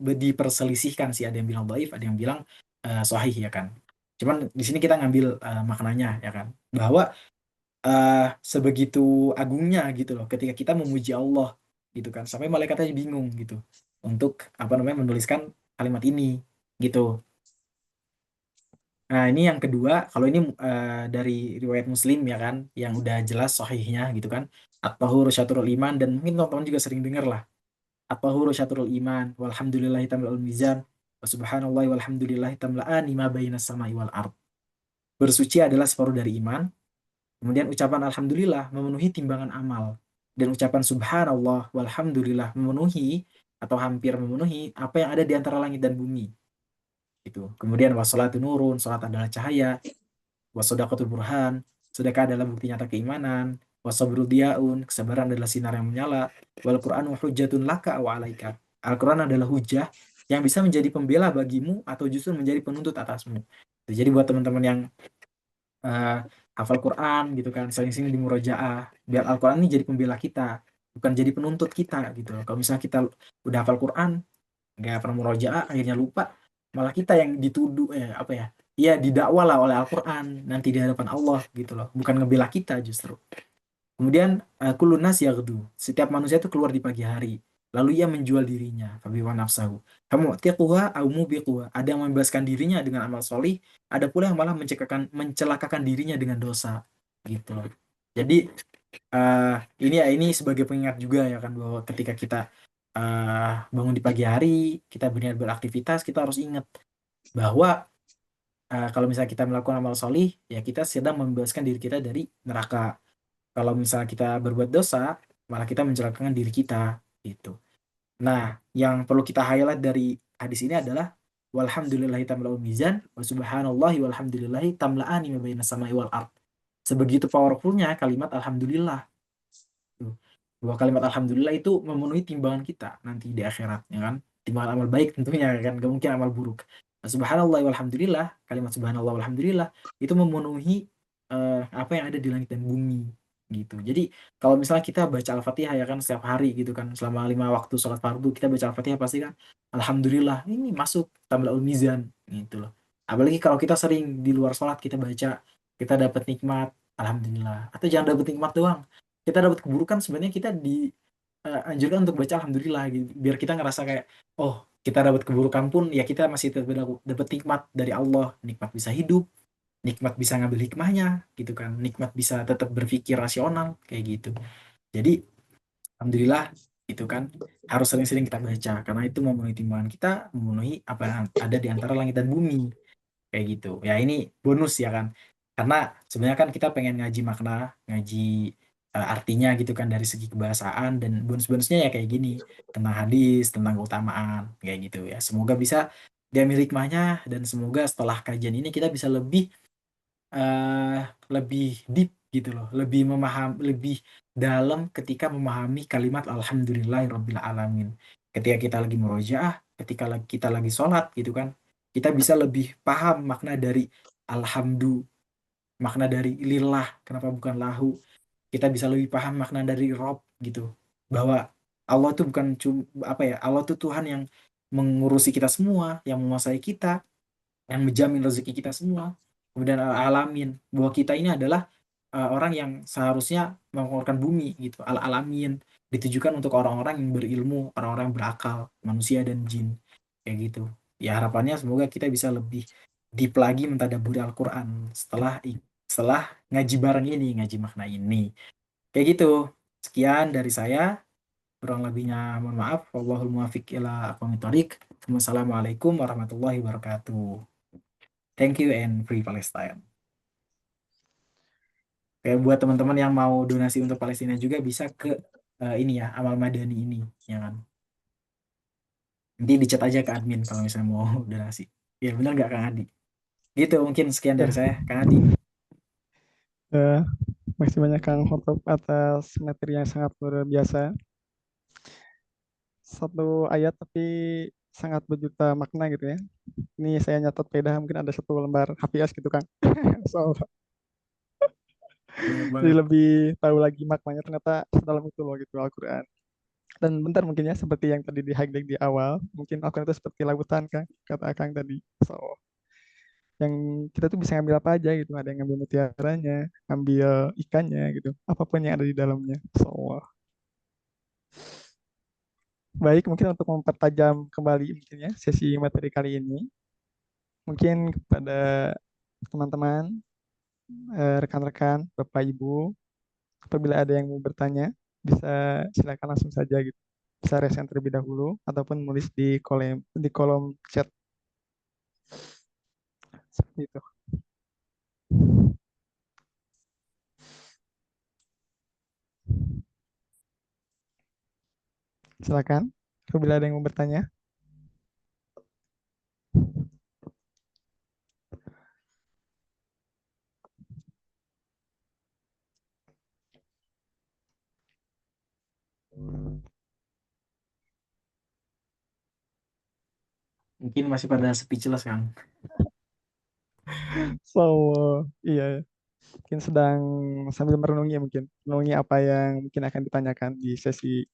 diperselisihkan sih, ada yang bilang dhaif, ada yang bilang sahih ya kan. Cuman di sini kita ngambil maknanya ya kan, bahwa sebegitu agungnya gitu loh ketika kita memuji Allah gitu kan, sampai malaikatnya bingung gitu untuk apa namanya menuliskan kalimat ini gitu. Nah, ini yang kedua, kalau ini dari riwayat Muslim ya kan, yang udah jelas sahihnya gitu kan. At-tahuru syatrul iman, dan mungkin teman-teman juga sering dengar lah. At-tahuru syatrul iman, walhamdulillahi tamla'ul mizan, wa subhanallahi walhamdulillahi tamla'ani ma bainas sama'i wal ard. Bersuci adalah separuh dari iman. Kemudian ucapan alhamdulillah memenuhi timbangan amal. Dan ucapan subhanallah walhamdulillah memenuhi atau hampir memenuhi apa yang ada di antara langit dan bumi. Gitu. Kemudian wassalatu nurun, salat adalah cahaya, wasodaqatul burhan, sedekah adalah bukti nyata keimanan, wasabru diaun, kesabaran adalah sinar yang menyala, wal Qur'anu hujjatun laka wa alaika. Al-Quran adalah hujah yang bisa menjadi pembela bagimu atau justru menjadi penuntut atasmu. Jadi buat teman-teman yang eh, hafal Quran gitu kan, sering-sering di murojaah, biar Al-Quran ini jadi pembela kita, bukan jadi penuntut kita gitu. Kalau misalnya kita udah hafal Quran, nggak pernah murojaah, akhirnya lupa, malah kita yang dituduh apa ya, iya didakwa lah oleh Al-Quran nanti di hadapan Allah gitu loh, bukan ngebela kita justru. Kemudian kullun nas yaghdu, setiap manusia itu keluar di pagi hari, lalu ia menjual dirinya, fabiwa nafsahu, kamu tiquha au mubiquha, ada yang membebaskan dirinya dengan amal solih, ada pula yang malah mencelakakan dirinya dengan dosa gitu loh. Jadi ini sebagai pengingat juga ya kan, bahwa ketika kita bangun di pagi hari, kita berniat beraktivitas, kita harus ingat bahwa kalau misalnya kita melakukan amal solih, ya kita sedang membebaskan diri kita dari neraka. Kalau misalnya kita berbuat dosa, malah kita mencelakakan diri kita gitu. Nah, yang perlu kita highlight dari hadis ini adalah walhamdulillahi tamla'ul mizan wa subhanallahi walhamdulillahi tamla'ani ma bainas samai wal ard. Sebegitu powerfulnya kalimat alhamdulillah. Tuh. Bahwa kalimat alhamdulillah itu memenuhi timbangan kita nanti di akhirat, ya kan? Timbangan amal baik tentunya ya kan, gak mungkin amal buruk. Nah, subhanallah walhamdulillah, kalimat subhanallah walhamdulillah itu memenuhi apa yang ada di langit dan bumi gitu. Jadi kalau misalnya kita baca Al-Fatihah ya kan setiap hari gitu kan, selama 5 waktu sholat fardu kita baca Al-Fatihah pasti kan alhamdulillah, ini masuk tamlaul mizan gitu loh. Apalagi kalau kita sering di luar sholat kita baca, kita dapat nikmat, alhamdulillah. Atau jangan dapat nikmat doang, kita dapat keburukan, sebenarnya kita dianjurkan untuk baca alhamdulillah gitu. Biar kita ngerasa kayak, oh kita dapat keburukan pun ya kita masih tetap dapat nikmat dari Allah, nikmat bisa hidup, nikmat bisa ngambil hikmahnya gitu kan, nikmat bisa tetap berpikir rasional kayak gitu. Jadi alhamdulillah itu kan harus sering-sering kita baca, karena itu memenuhi timbangan kita, memenuhi apa yang ada di antara langit dan bumi kayak gitu ya. Ini bonus ya kan, karena sebenarnya kan kita pengen ngaji makna, ngaji artinya gitu kan dari segi kebahasaan, dan bonus-bonusnya ya kayak gini, tentang hadis, tentang keutamaan kayak gitu ya. Semoga bisa diambil hikmahnya, dan semoga setelah kajian ini kita bisa eh, lebih deep gitu loh, lebih lebih dalam ketika memahami kalimat alhamdulillahirabbil alamin. Ketika kita lagi murojaah, ketika kita lagi sholat gitu kan, kita bisa lebih paham makna dari alhamdu, makna dari lillah, kenapa bukan lahu. Kita bisa lebih paham makna dari Rob gitu, bahwa Allah tuh bukan cuma apa ya, Allah tuh Tuhan yang mengurusi kita semua, yang menguasai kita, yang menjamin rezeki kita semua. Kemudian alamin, bahwa kita ini adalah orang yang seharusnya mengeluarkan bumi gitu. Alamin ditujukan untuk orang-orang yang berilmu, orang-orang yang berakal, manusia dan jin kayak gitu. Ya harapannya semoga kita bisa lebih deep lagi mentadabburi Al-Quran setelah setelah ngaji bareng ini, ngaji makna ini. Kayak gitu. Sekian dari saya. Kurang lebihnya mohon maaf. Wallahul muwaffiq ila aqwamit thoriq. Wassalamualaikum warahmatullahi wabarakatuh. Thank you and free Palestine. Kayak buat teman-teman yang mau donasi untuk Palestina juga bisa ke ini ya, Amal Madani ini, ya kan. Nanti dicat aja ke admin kalau misalnya mau donasi. Ya benar nggak Kang Adi? Gitu mungkin sekian dari Ya, saya, Kang Adi. eh, makasih banyak Kang Hotop atas materi yang sangat luar biasa. Satu ayat tapi sangat berjuta makna gitu ya. Ini saya nyatat peda mungkin ada satu lembar HPS gitu Kang. So, Banyak jadi banget. lebih tahu lagi maknanya ternyata sedalam itu loh gitu Al-Quran. Dan bentar mungkin ya seperti yang tadi di highlight di awal, mungkin Al-Quran itu seperti lautan kan, kata Kang tadi. So, yang kita tuh bisa ngambil apa aja gitu, ada yang ngambil mutiaranya, ngambil ikannya gitu, apapun yang ada di dalamnya. So, baik mungkin untuk mempertajam kembali mungkin ya sesi materi kali ini, mungkin kepada teman-teman, rekan-rekan, Bapak Ibu, apabila ada yang mau bertanya, bisa silakan langsung saja gitu. Bisa resen terlebih dahulu ataupun nulis di kolom chat seperti itu. Silakan apabila ada yang mau bertanya. Mungkin masih pada speechless, Kang. So, iya, mungkin sedang sambil merenungi ya mungkin, merenungi apa yang mungkin akan ditanyakan di sesi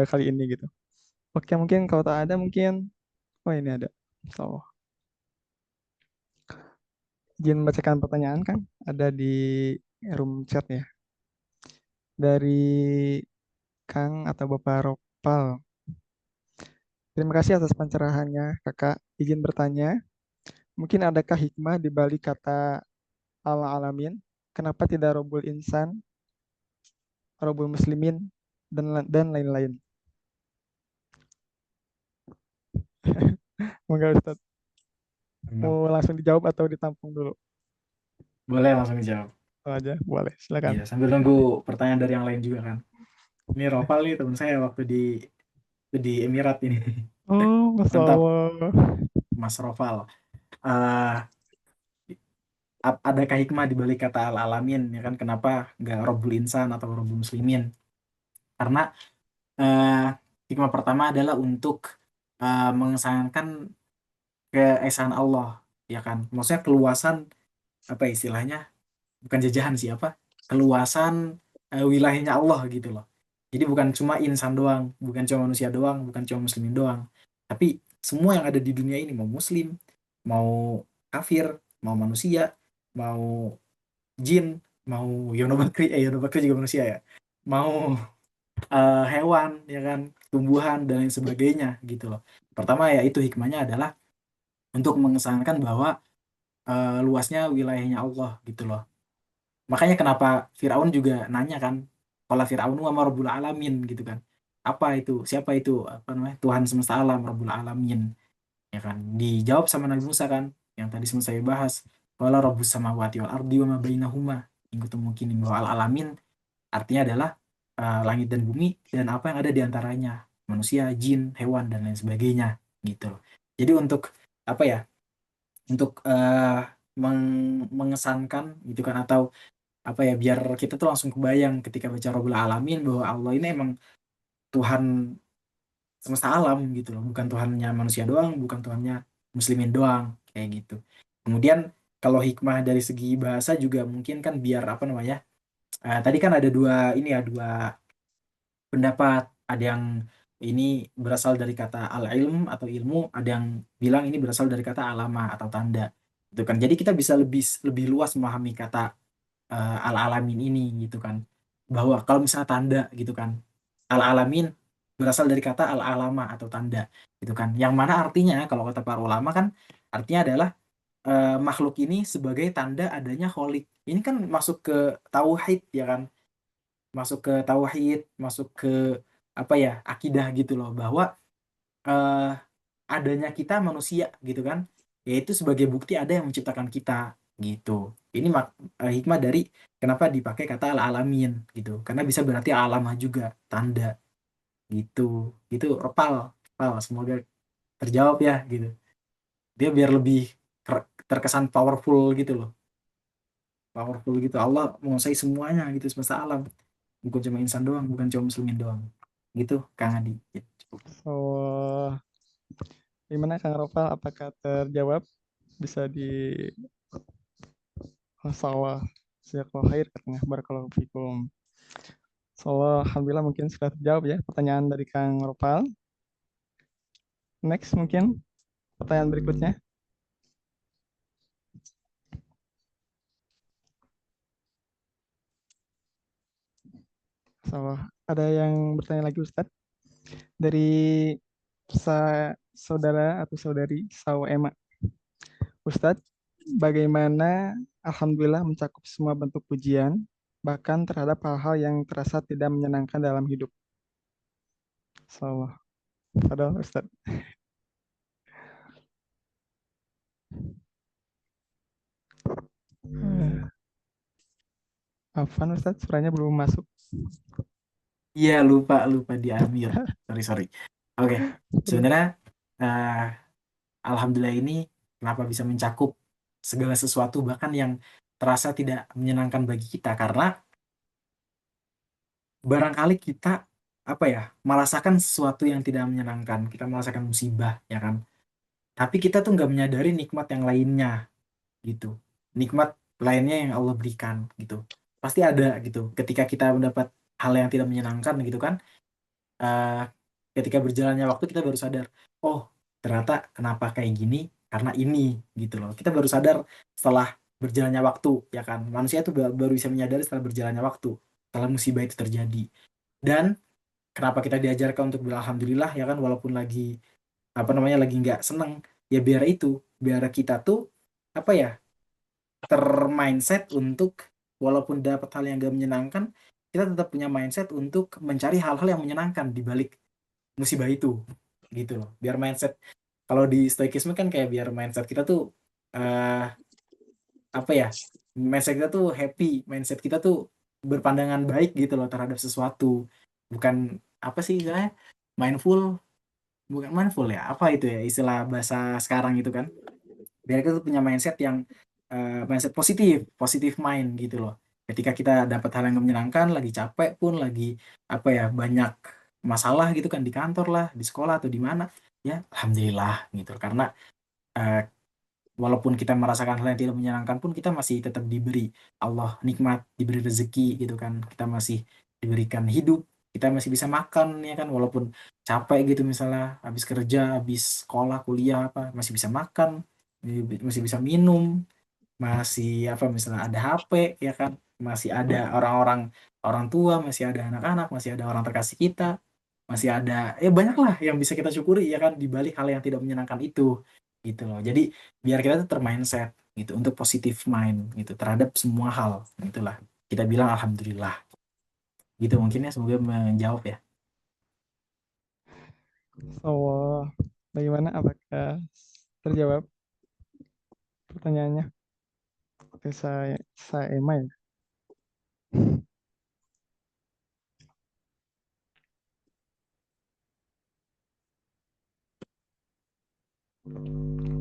kali ini gitu. Oke, mungkin kalau tak ada mungkin, oh ini ada. So, izin membacakan pertanyaan kan, ada di room chat ya. Dari Kang atau Bapak Ropal. Terima kasih atas pencerahannya, Kakak. Izin bertanya, mungkin adakah hikmah di balik kata al-alamin? Kenapa tidak robul insan, robul muslimin, dan lain-lain? Monggo Ustaz, Benar. mau langsung dijawab atau ditampung dulu? Boleh langsung dijawab. Oh, aja, boleh. Silakan. Iya, sambil nunggu pertanyaan dari yang lain juga kan. Ini Ropal nih teman saya waktu di Emirat ini. Oh, Masya Mantap, Allah. Mas Ropal. Eh, adakah hikmah di balik kata al-alamin ya kan? Kenapa nggak Robbul Insan atau Robbul Muslimin? Karena eh, hikmah pertama adalah untuk mengesankan keesaan Allah, ya kan? Maksudnya keluasan apa istilahnya? Bukan jajahan sih apa? Keluasan wilayahnya Allah gitu loh. Jadi bukan cuma insan doang, bukan cuma manusia doang, bukan cuma muslimin doang, tapi semua yang ada di dunia ini mau muslim, mau kafir, mau manusia, mau jin, mau Yono Bakri juga manusia ya, mau hewan ya kan, tumbuhan dan lain sebagainya gitu loh. Pertama ya itu hikmahnya adalah untuk mengesankan bahwa luasnya wilayahnya Allah gitu loh. Makanya kenapa Firaun juga nanya kan, kalau Firaun wa ma rabbul alamin gitu kan. Apa itu? Siapa itu? Apa namanya? Tuhan semesta alam, Rabbul Alamin. Ya kan? Dijawab sama Nabi Musa kan, yang tadi sempat saya bahas. Qala rabbus samawati wal ardi wa ma bainahuma. In kuntum mukinin, bahwa al-alamin artinya adalah langit dan bumi dan apa yang ada di antaranya, manusia, jin, hewan dan lain sebagainya gitu loh. Jadi untuk apa ya? Untuk mengesankan gitu kan, atau apa ya, biar kita tuh langsung kebayang ketika baca Rabbul Alamin bahwa Allah ini emang Tuhan semesta alam gitu loh, bukan Tuhannya manusia doang, bukan Tuhannya muslimin doang kayak gitu. Kemudian kalau hikmah dari segi bahasa juga mungkin kan biar apa namanya, tadi kan ada dua ini ya, dua pendapat, ada yang ini berasal dari kata al-ilm atau ilmu, ada yang bilang ini berasal dari kata alama atau tanda itu kan. Jadi kita bisa lebih lebih luas memahami kata al-alamin ini gitu kan, bahwa kalau misalnya tanda gitu kan, al-alamin berasal dari kata al-alama atau tanda gitu kan, yang mana artinya kalau kata para ulama kan artinya adalah makhluk ini sebagai tanda adanya kholik. Ini kan masuk ke tauhid ya kan, masuk ke tauhid, masuk ke apa ya, akidah gitu loh, bahwa eh, adanya kita manusia gitu kan, yaitu sebagai bukti ada yang menciptakan kita gitu. Ini hikmah dari kenapa dipakai kata al-alamin gitu, karena bisa berarti alamah juga, tanda gitu. Itu Repal, Repal, semoga terjawab ya gitu. Dia biar lebih terkesan powerful gitu loh, powerful gitu. Allah menguasai semuanya gitu, semesta alam, bukan cuma insan doang, bukan cuma muslimin doang gitu, Kang Adi gitu. So, gimana Kang Roval? Apakah terjawab? Bisa di sawah. Jazakallahu khair katanya. Barakallahu fikum. So, alhamdulillah mungkin sudah terjawab ya pertanyaan dari Kang Roval. Next mungkin pertanyaan berikutnya. So, ada yang bertanya lagi Ustadz? Dari saudara atau saudari Ema. Ustadz, bagaimana Alhamdulillah mencakup semua bentuk pujian, bahkan terhadap hal-hal yang terasa tidak menyenangkan dalam hidup. So, padahal Ustadz. Afan Ustadz, suaranya belum masuk. Iya, lupa lupa di unmute, sorry sorry. Oke, sebenarnya eh, alhamdulillah ini kenapa bisa mencakup segala sesuatu bahkan yang terasa tidak menyenangkan bagi kita, karena barangkali kita apa ya, merasakan sesuatu yang tidak menyenangkan, kita merasakan musibah ya kan, tapi kita tuh nggak menyadari nikmat yang lainnya gitu, nikmat lainnya yang Allah berikan gitu, pasti ada gitu. Ketika kita mendapat hal yang tidak menyenangkan gitu kan, eh, ketika berjalannya waktu kita baru sadar, oh ternyata kenapa kayak gini, karena ini gitu loh. Kita baru sadar setelah berjalannya waktu ya kan, manusia itu baru bisa menyadari setelah berjalannya waktu, setelah musibah itu terjadi. Dan kenapa kita diajarkan untuk beralhamdulillah ya kan, walaupun lagi apa namanya, lagi nggak seneng, ya biar itu, biar kita tuh apa ya, termindset untuk walaupun dapat hal yang gak menyenangkan, kita tetap punya mindset untuk mencari hal-hal yang menyenangkan di balik musibah itu gitu loh. Biar mindset, kalau di stoikisme kan kayak biar mindset kita tuh eh apa ya, mindset kita tuh happy, mindset kita tuh berpandangan baik gitu loh terhadap sesuatu, bukan apa sih istilahnya, mindful, bukan mindful ya, apa itu ya istilah bahasa sekarang itu kan, biar kita tuh punya mindset yang mindset positif, positif mind gitu loh. Ketika kita dapat hal yang menyenangkan, lagi capek pun, lagi apa ya, banyak masalah gitu kan di kantor lah, di sekolah atau di mana, ya alhamdulillah gitu. Karena eh, walaupun kita merasakan hal yang tidak menyenangkan pun, kita masih tetap diberi Allah nikmat, diberi rezeki gitu kan. Kita masih diberikan hidup, kita masih bisa makan ya kan, walaupun capek gitu, misalnya habis kerja, habis sekolah, kuliah apa, masih bisa makan, masih bisa minum, masih apa misalnya ada HP ya kan, masih ada orang-orang, orang tua, masih ada anak-anak, masih ada orang terkasih kita, masih ada ya banyak lah yang bisa kita syukuri ya kan, di balik hal yang tidak menyenangkan itu gitu loh. Jadi biar kita tuh termindset gitu untuk positif mind gitu terhadap semua hal, itulah kita bilang alhamdulillah gitu. Mungkin ya, semoga menjawab ya. So, bagaimana? Apakah terjawab pertanyaannya? Oke, saya Ema ya.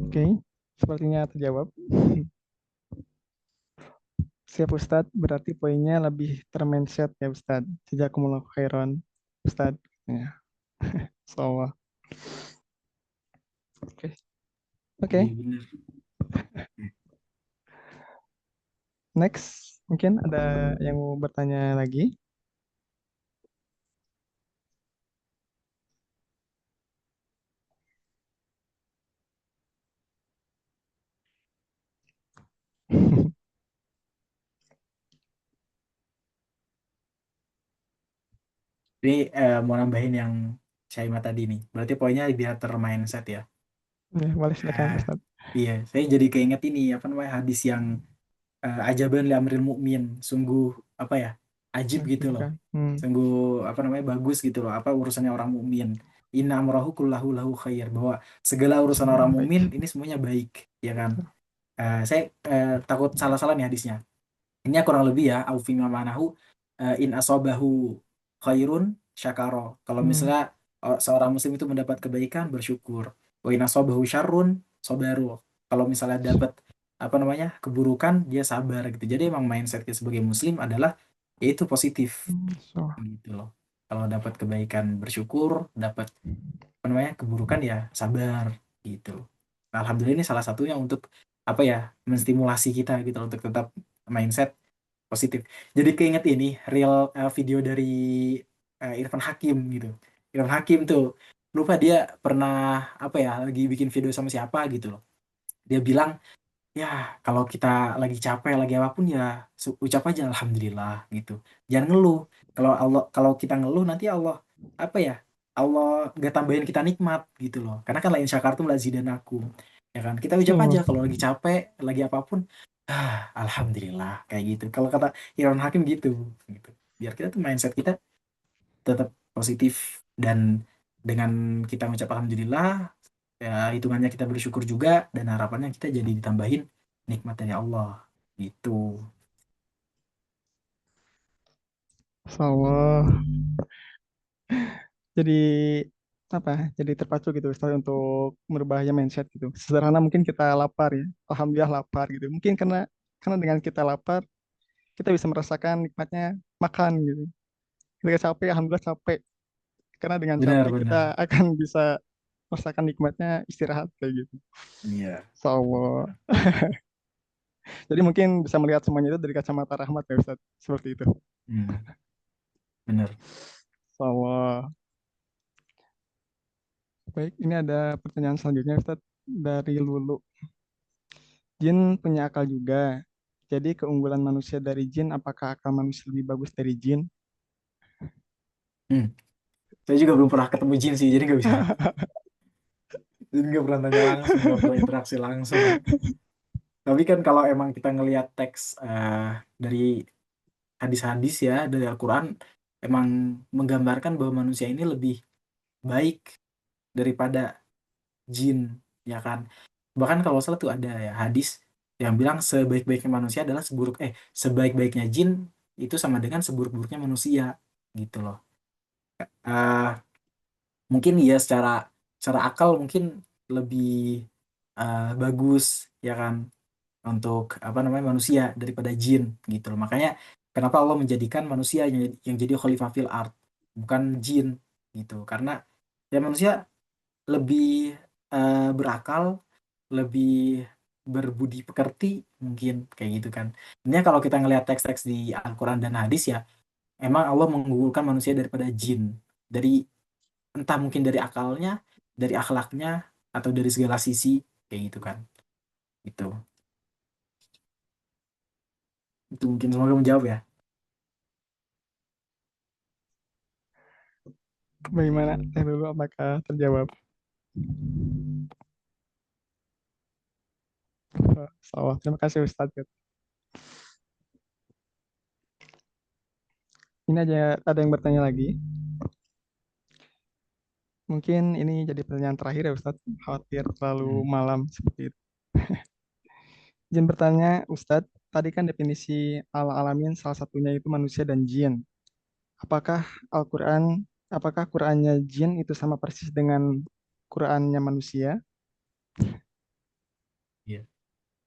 Oke, sepertinya terjawab. Siap Ustadz, berarti poinnya lebih termindset ya Ustadz. Jazakumullah khairan Ustadz. Ya, so, oke. Iya Oke, benar. next. Mungkin ada yang mau bertanya lagi. Ini mau nambahin yang Syaimah tadi nih, berarti poinnya biar termindset ya. Ya, boleh silakan Nah, Ustaz. iya, saya jadi keinget ini apa namanya hadis yang ajaban li amril mukmin, sungguh apa ya, ajib gitu loh, Menakjubkan. sungguh apa namanya bagus gitu loh, apa urusannya orang mukmin. Inna amrahu kullahu lahu khair, bahwa segala urusan orang Semuanya baik. mukmin ini semuanya baik, ya kan. Saya takut salah-salah nih hadisnya. Ini kurang lebih ya, au fi manahu in asobahu khairun syakaro. Kalau Hmm. misalnya seorang muslim itu mendapat kebaikan, bersyukur. Wa in asobahu syarrun sobaru. Kalau misalnya dapat apa namanya keburukan, dia sabar gitu. Jadi emang mindset kita sebagai muslim adalah yaitu positif So, gitu loh. Kalau dapat kebaikan bersyukur, dapat apa namanya keburukan ya sabar gitu. Nah, alhamdulillah ini salah satunya untuk apa ya menstimulasi kita gitu loh, untuk tetap mindset positif. Jadi keinget ini real video dari Irfan Hakim gitu. Irfan Hakim tuh lupa dia pernah apa ya lagi bikin video sama siapa gitu loh. Dia bilang ya kalau kita lagi capek lagi apapun ya ucap aja alhamdulillah gitu. Jangan ngeluh. Kalau kita ngeluh nanti Allah apa ya? Allah nggak tambahin kita nikmat gitu loh. Karena kan lain syakartum lazidanakum. Ya kan? Kita ucap aja oh, kalau lagi capek, lagi apapun, alhamdulillah kayak gitu. Kalau kata Irfan Hakim gitu gitu. Biar kita tuh mindset kita tetap positif, dan dengan kita mengucap alhamdulillah ya hitungannya kita bersyukur juga, dan harapannya kita jadi ditambahin nikmat dari Allah gitu. Allah. Jadi apa? Jadi terpacu gitu Ustaz untuk merubahnya mindset gitu. Sederhana mungkin kita lapar ya. Alhamdulillah lapar gitu. Mungkin karena dengan kita lapar, kita bisa merasakan nikmatnya makan gitu. Ketika capek, alhamdulillah capek. Karena dengan Benar, capek kita benar. akan bisa merasakan nikmatnya istirahat kayak gitu. Iya. Allah. Jadi mungkin bisa melihat semuanya itu dari kacamata rahmat ya Ustaz. Seperti itu. Hmm, benar. Allah. Baik, ini ada pertanyaan selanjutnya Ustaz dari Lulu. Jin punya akal juga. Jadi keunggulan manusia dari jin, apakah akal manusia lebih bagus dari jin? Hmm. Saya juga belum pernah ketemu jin sih, jadi nggak pernah tanya langsung, nggak pernah interaksi langsung. Tapi kan kalau emang kita ngelihat teks dari hadis-hadis ya dari Al-Quran, emang menggambarkan bahwa manusia ini lebih baik daripada jin, ya kan. Bahkan kalau salah tuh ada ya hadis yang bilang sebaik-baiknya manusia adalah sebaik-baiknya jin itu sama dengan seburuk-buruknya manusia gitu loh. Eh, Mungkin ya secara akal mungkin lebih bagus, ya kan, untuk apa namanya manusia daripada jin gitu loh. Makanya kenapa Allah menjadikan manusia yang jadi khalifah fil ard, bukan jin gitu. Karena ya manusia lebih berakal, lebih berbudi pekerti mungkin kayak gitu kan. Ini kalau kita ngelihat teks-teks di Al-Quran dan hadis ya, emang Allah mengunggulkan manusia daripada jin. Dari entah mungkin dari akalnya, dari akhlaknya, atau dari segala sisi kayak gitu kan. Itu. Itu mungkin semoga menjawab ya. Bagaimana? Teh dulu apakah terjawab? Sawah. Terima kasih Ustadz. Ini aja ada yang bertanya lagi. Mungkin ini jadi pertanyaan terakhir ya Ustadz. Khawatir terlalu Hmm. malam seperti itu. Izin bertanya Ustadz, tadi kan definisi ala-alamin salah satunya itu manusia dan jin. Apakah Al-Quran, apakah Qurannya jin itu sama persis dengan Qurannya manusia? Iya.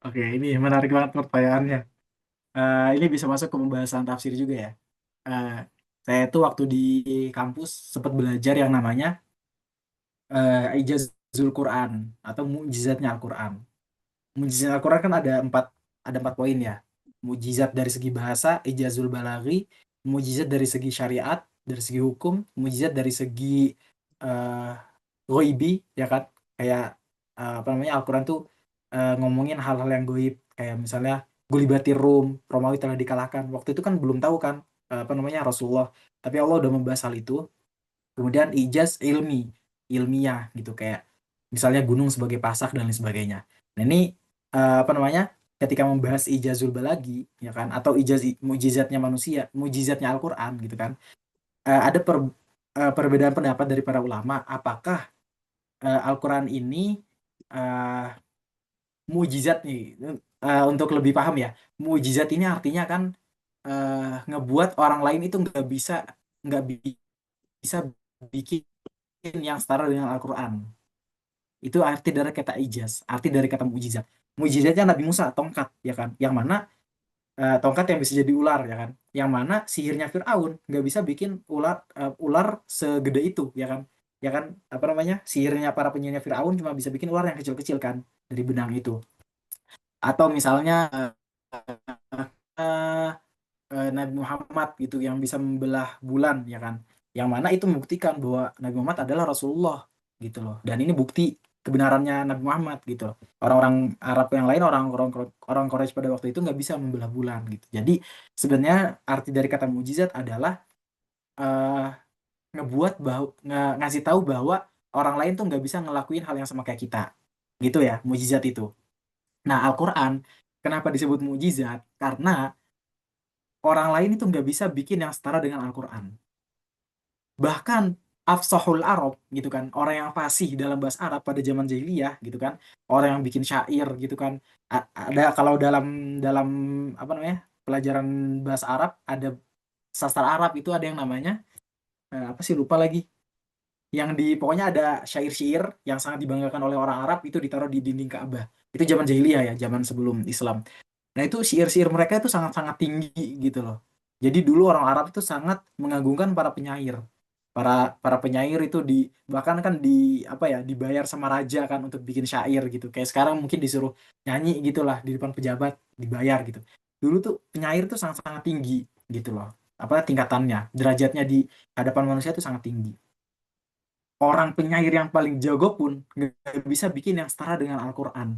Oke, ini menarik banget pertanyaannya. Ini bisa masuk ke pembahasan tafsir juga ya. Eh, saya tuh waktu di kampus sempat belajar yang namanya Ijazul Quran atau mukjizatnya Al-Quran. Mukjizat Al-Quran kan ada empat poin ya. Mukjizat dari segi bahasa, ijazul balaghi, mukjizat dari segi syariat, dari segi hukum, mukjizat dari segi uh, ghaibi, ya kan? Kayak apa namanya Al-Quran tuh ngomongin hal-hal yang goib, kayak misalnya Gulibatir Rum, Romawi telah dikalahkan. Waktu itu kan belum tahu kan apa namanya Rasulullah, tapi Allah udah membahas hal itu. Kemudian ijaz ilmiah gitu, kayak misalnya gunung sebagai pasak dan lain sebagainya. Nah ini apa namanya? Ketika membahas ijazul balagi, ya kan, atau mujizatnya manusia, mujizatnya Al-Qur'an gitu kan. Ada perbedaan pendapat dari para ulama apakah Al-Qur'an ini eh, mujizat nih. Untuk lebih paham ya, mujizat ini artinya kan ngebuat orang lain itu nggak bisa bikin yang setara dengan Al-Qur'an. Itu arti dari kata ijaz, arti dari kata mujizat. Mujizatnya Nabi Musa, tongkat, ya kan? Yang mana tongkat yang bisa jadi ular, ya kan? Yang mana sihirnya Fir'aun nggak bisa bikin ular segede itu, ya kan? Ya kan? Apa namanya? Sihirnya para penyihirnya Fir'aun cuma bisa bikin ular yang kecil-kecil kan dari benang itu. Atau misalnya eh, Nabi Muhammad gitu yang bisa membelah bulan, ya kan, yang mana itu membuktikan bahwa Nabi Muhammad adalah Rasulullah gitu loh, dan ini bukti kebenarannya Nabi Muhammad gitu loh. Orang-orang Arab yang lain, orang-orang orang Quraisy pada waktu itu nggak bisa membelah bulan gitu. Jadi sebenarnya arti dari kata mujizat adalah eh, ngebuat bahwa ngasih tahu bahwa orang lain tuh nggak bisa ngelakuin hal yang sama kayak kita gitu ya, mujizat itu. Nah, Al-Quran kenapa disebut mujizat? Karena orang lain itu nggak bisa bikin yang setara dengan Al-Quran. Bahkan afsahul Arab gitu kan, orang yang fasih dalam bahasa Arab pada zaman jahiliyah gitu kan, orang yang bikin syair gitu kan. Ada kalau dalam dalam apa namanya? Pelajaran bahasa Arab ada sastra Arab itu ada yang namanya apa sih lupa lagi. Yang di pokoknya ada syair-syair yang sangat dibanggakan oleh orang Arab itu ditaruh di dinding Ka'bah. Itu zaman jahiliyah ya, zaman sebelum Islam. Nah itu syair-syair mereka itu sangat-sangat tinggi gitu loh. Jadi dulu orang Arab itu sangat mengagungkan para penyair. Para para penyair itu bahkan kan apa ya, dibayar sama raja kan untuk bikin syair gitu. Kayak sekarang mungkin disuruh nyanyi gitulah di depan pejabat dibayar gitu. Dulu tuh penyair tuh sangat-sangat tinggi gitu loh. Apa tingkatannya, derajatnya di hadapan manusia tuh sangat tinggi. Orang penyair yang paling jago pun nggak bisa bikin yang setara dengan Al-Quran.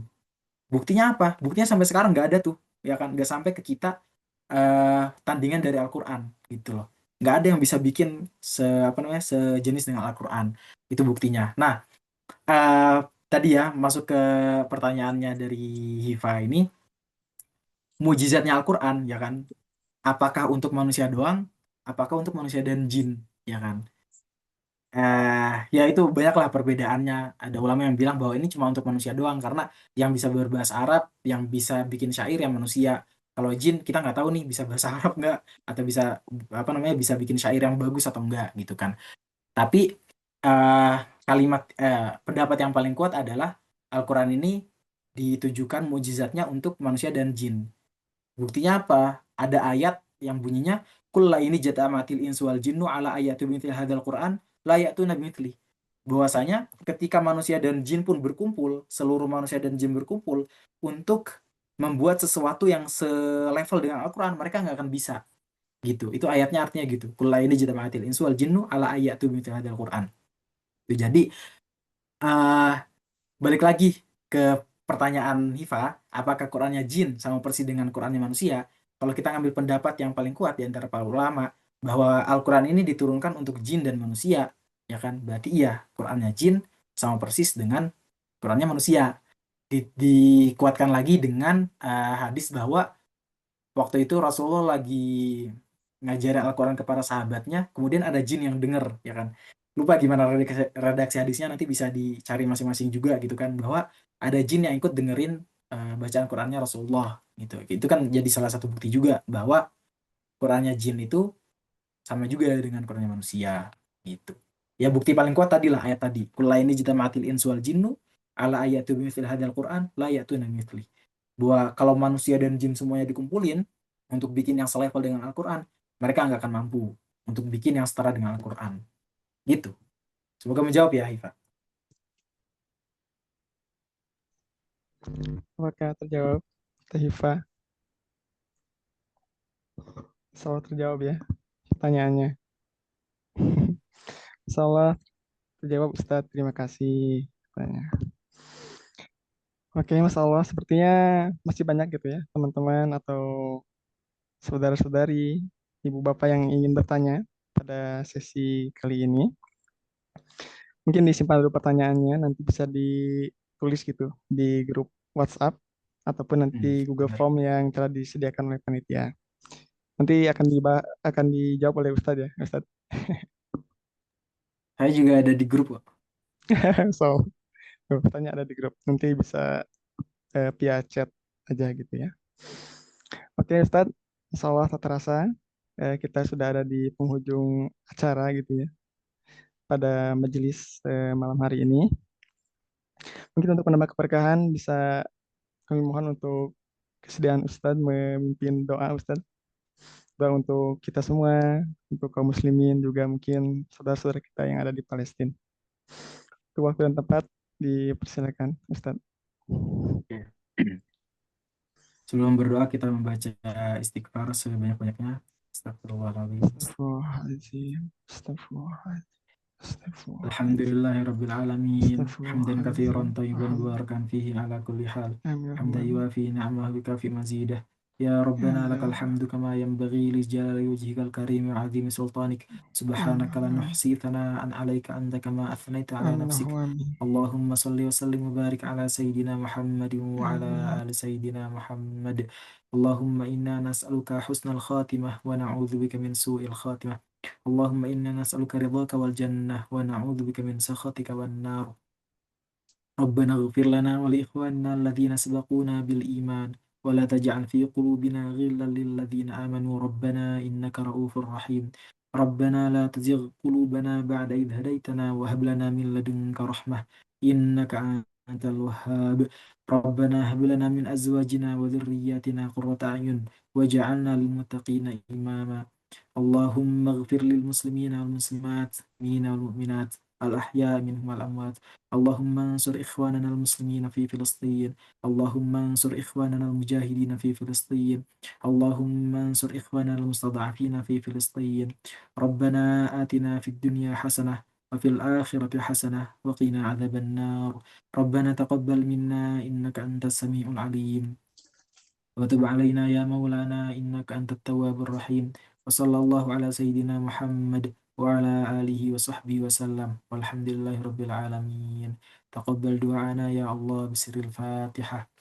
Buktinya apa? Buktinya sampai sekarang nggak ada tuh, ya kan? Nggak sampai ke kita tandingan dari Al-Quran gitu loh. Nggak ada yang bisa bikin apa namanya sejenis dengan Al-Quran. Itu buktinya. Nah, eh, tadi ya masuk ke pertanyaannya dari Hifa ini, mujizatnya Al-Quran, ya kan? Apakah untuk manusia doang? Apakah untuk manusia dan jin, ya kan? Ya itu banyaklah perbedaannya. Ada ulama yang bilang bahwa ini cuma untuk manusia doang karena yang bisa berbahasa Arab, yang bisa bikin syair yang manusia. Kalau jin kita nggak tahu nih bisa bahasa Arab nggak atau bisa apa namanya bisa bikin syair yang bagus atau enggak gitu kan. Tapi eh, pendapat yang paling kuat adalah Al-Quran ini ditujukan mujizatnya untuk manusia dan jin. Buktinya apa? Ada ayat yang bunyinya kulla ini jata'amatil insu wal jinnu ala ayati bimithli hadzal Qur'an la ya'tuna bimithli. Bahwasanya ketika manusia dan jin pun berkumpul, seluruh manusia dan jin berkumpul untuk membuat sesuatu yang selevel dengan Al-Qur'an, mereka nggak akan bisa. Gitu. Itu ayatnya artinya gitu. Kulla ini jata'amatil insu wal jinnu ala ayati bimithli hadzal Qur'an. Jadi eh balik lagi ke pertanyaan Hifa, apakah Qurannya jin sama persis dengan Qurannya manusia? Kalau kita ngambil pendapat yang paling kuat di antara para ulama, bahwa Al-Quran ini diturunkan untuk jin dan manusia, ya kan? Berarti iya, Qurannya jin sama persis dengan Qurannya manusia. Dikuatkan lagi dengan hadis bahwa waktu itu Rasulullah lagi ngajarin Al-Quran kepada sahabatnya, kemudian ada jin yang denger, ya kan? Lupa gimana redaksi hadisnya, nanti bisa dicari masing-masing juga gitu kan, bahwa ada jin yang ikut dengerin bacaan Qurannya Rasulullah gitu. Itu kan jadi salah satu bukti juga bahwa Qurannya jin itu sama juga dengan Qurannya manusia gitu. Ya bukti paling kuat tadi lah ayat tadi. Kullaini jitama'atil insu wal jinnu ala ayati bimithli hadzal Qur'an la ya'tuna bimithli. Bahwa kalau manusia dan jin semuanya dikumpulin untuk bikin yang selevel dengan Al-Qur'an, mereka nggak akan mampu untuk bikin yang setara dengan Al-Qur'an. Gitu. Semoga menjawab ya, Hifa. Apakah terjawab, Teh Hifa? Selalu terjawab ya pertanyaannya. Insyaallah terjawab Ustadz. Terima kasih. Oke, Mas Allah, sepertinya masih banyak gitu ya teman-teman atau saudara-saudari, ibu bapak yang ingin bertanya pada sesi kali ini. Mungkin disimpan dulu pertanyaannya, nanti bisa ditulis gitu di grup WhatsApp ataupun nanti Google Benar. Form yang telah disediakan oleh panitia. Nanti akan dijawab oleh Ustadz ya, Ustadz. Saya juga ada di grup kok. So, pertanyaan ada di grup. Nanti bisa via chat aja gitu ya. Oke, Ustadz. Insya Allah tak terasa kita sudah ada di penghujung acara gitu ya pada majelis malam hari ini. Mungkin untuk menambah keberkahan bisa kami mohon untuk kesediaan Ustadz memimpin doa Ustadz. Doa untuk kita semua, untuk kaum muslimin juga mungkin saudara-saudara kita yang ada di Palestina. Itu waktu dan tempat dipersilakan Ustadz. Oke. Sebelum berdoa kita membaca istighfar sebanyak-banyaknya. Astagfirullahaladzim. Astagfirullahaladzim. Astagfirullahaladzim. Astagfirullahaladzim. Alhamdulillahirabbil alamin. Hamdan katsiran Astagfirullahaladzim. thayyiban mubarakan Alhamdulillah. fihi ala kulli hal. Amin. Hamdan Amin. yuafi ni'amahu wa yukafi mazidah. Ya Rabbana Ya lakal Allah. hamdu kama yanbaghi li jalali wajhikal karim wa 'azimi sultanik. Amin. Subhanaka la Amin. nuhsi thana'an 'alaika anta kama athnaita 'ala Amin. nafsik. Amin. Allahumma salli wa sallim wa barik ala sayyidina Muhammadin wa ala Amin. ali sayyidina Muhammad. Allahumma inna nas'aluka husnal khatimah wa na'udzubika min su'il khatimah. اللهم إنا نسألك رضاك والجنة ونعوذ بك من سخطك والنار. ربنا اغفر لنا ولإخواننا الذين سبقونا بالإيمان ولا تجعل في قلوبنا غلا للذين آمنوا ربنا إنك رؤوف رحيم. ربنا لا تزغ قلوبنا بعد إذ هديتنا وهب لنا من لدنك رحمة إنك أنت الوهاب. ربنا هب لنا من أزواجنا وذرياتنا قرة أعين واجعلنا للمتقين إماما. اللهم اغفر للمسلمين والمسلمات المؤمنين والمؤمنات الأحياء منهم والأموات. اللهم انصر إخواننا المسلمين في فلسطين. اللهم انصر إخواننا المجاهدين في فلسطين. اللهم انصر إخواننا المستضعفين في فلسطين. ربنا آتنا في الدنيا حسنة وفي الآخرة حسنة وقنا عذاب النار. ربنا تقبل منا إنك أنت السميع العليم وتب علينا يا مولانا إنك أنت التواب الرحيم. وصلى الله على سيدنا محمد وعلى آله وصحبه وسلم والحمد لله رب العالمين. تقبل دعانا يا الله بسر الفاتحة.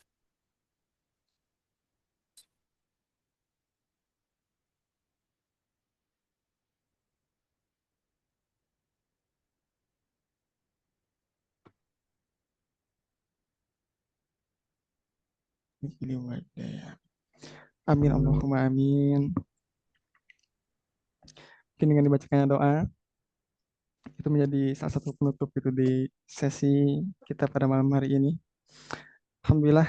Amin. Allahumma amin. Mungkin dengan dibacakannya doa itu menjadi salah satu penutup itu di sesi kita pada malam hari ini. Alhamdulillah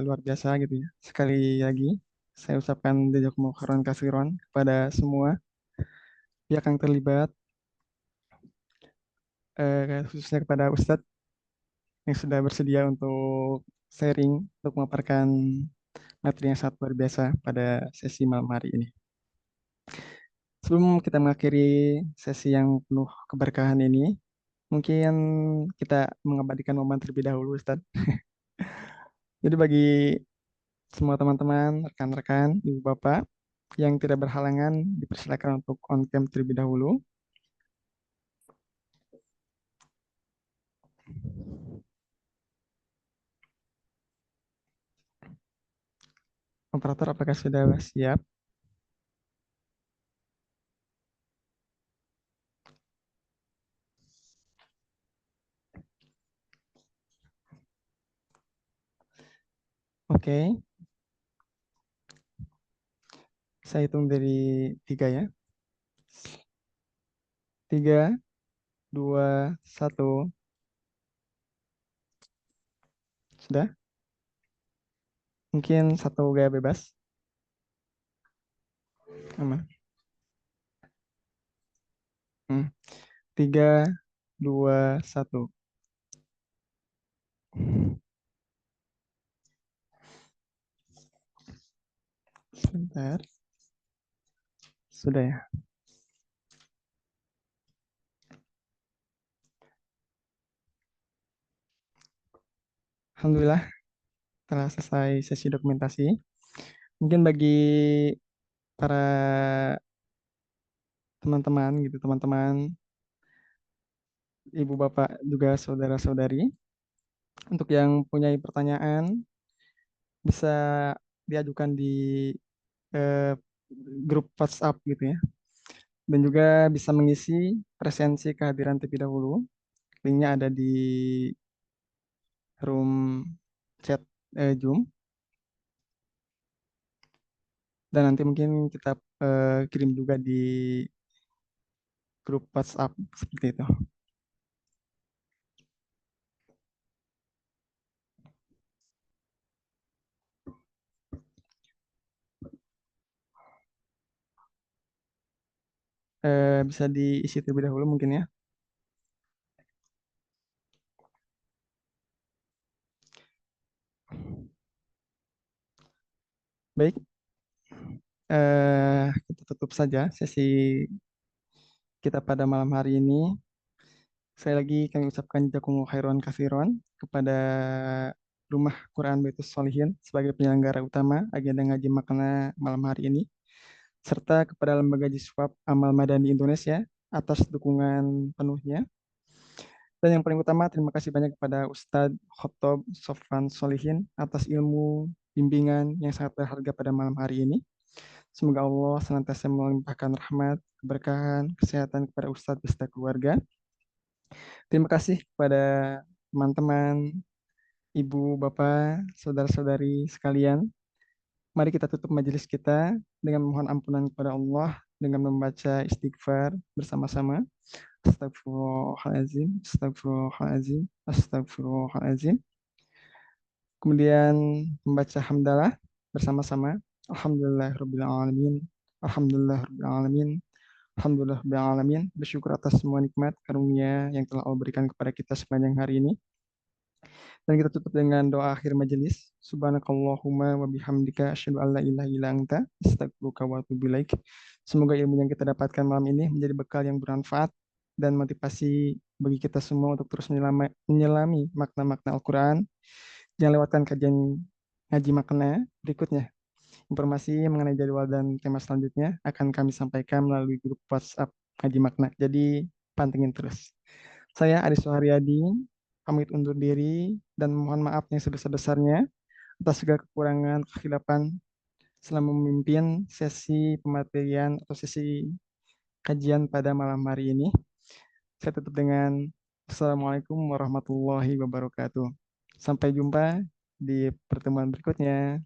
luar biasa gitu ya. Sekali lagi saya ucapkan jazakumullah khairan kasiron kepada semua pihak yang terlibat, khususnya kepada Ustadz yang sudah bersedia untuk sharing, untuk memaparkan materi yang sangat luar biasa pada sesi malam hari ini. Sebelum kita mengakhiri sesi yang penuh keberkahan ini, mungkin kita mengabadikan momen terlebih dahulu, Ustadz. Jadi bagi semua teman-teman, rekan-rekan, ibu bapak yang tidak berhalangan, dipersilakan untuk on cam terlebih dahulu. Operator, apakah sudah siap? Oke, saya hitung dari 3 ya. 3, 2, 1. Sudah? Mungkin satu gaya bebas. Aman. 3, 2, 1. Sebentar. Sudah ya. Alhamdulillah telah selesai sesi dokumentasi. Mungkin bagi para teman-teman gitu, teman-teman ibu bapak juga saudara-saudari. Untuk yang punya pertanyaan bisa diajukan di eh, grup WhatsApp gitu ya. Dan juga bisa mengisi presensi kehadiran terlebih dahulu. Linknya ada di room chat Zoom. Dan nanti mungkin kita kirim juga di grup WhatsApp seperti itu. Bisa diisi terlebih dahulu mungkin ya. Baik, kita tutup saja sesi kita pada malam hari ini. Saya lagi kami ucapkan jazakumullah khairan katsiran kepada Rumah Quran Baitus Solihin sebagai penyelenggara utama agenda ngaji makna malam hari ini, serta kepada Lembaga Jiswab Amal Madani Indonesia atas dukungan penuhnya. Dan yang paling utama, terima kasih banyak kepada Ustadz Khotob Sofwan Solihin atas ilmu bimbingan yang sangat berharga pada malam hari ini. Semoga Allah senantiasa melimpahkan rahmat, keberkahan, kesehatan kepada Ustadz beserta keluarga. Terima kasih kepada teman-teman, ibu, bapak, saudara-saudari sekalian. Mari kita tutup majelis kita dengan memohon ampunan kepada Allah dengan membaca istighfar bersama-sama. Astagfirullahaladzim, astagfirullahaladzim, astagfirullahaladzim. Kemudian membaca hamdalah bersama-sama. Alhamdulillahirrabbilalamin, alhamdulillahirrabbilalamin, alhamdulillahirrabbilalamin. Bersyukur atas semua nikmat karunia yang telah Allah berikan kepada kita sepanjang hari ini. Dan kita tutup dengan doa akhir majelis. Subhanakallahumma wa bihamdika asyhadu an la ilaha illa anta astaghfiruka wa atubu ilaik. Semoga ilmu yang kita dapatkan malam ini menjadi bekal yang bermanfaat dan motivasi bagi kita semua untuk terus menyelami makna-makna Al-Quran. Jangan lewatkan kajian ngaji makna berikutnya. Informasi mengenai jadwal dan tema selanjutnya akan kami sampaikan melalui grup WhatsApp ngaji makna. Jadi pantengin terus. Saya Aris Suharyadi, pamit undur diri dan mohon maaf yang sebesar-besarnya atas segala kekurangan, kekhilafan selama memimpin sesi pematerian atau sesi kajian pada malam hari ini. Saya tutup dengan Assalamualaikum warahmatullahi wabarakatuh. Sampai jumpa di pertemuan berikutnya.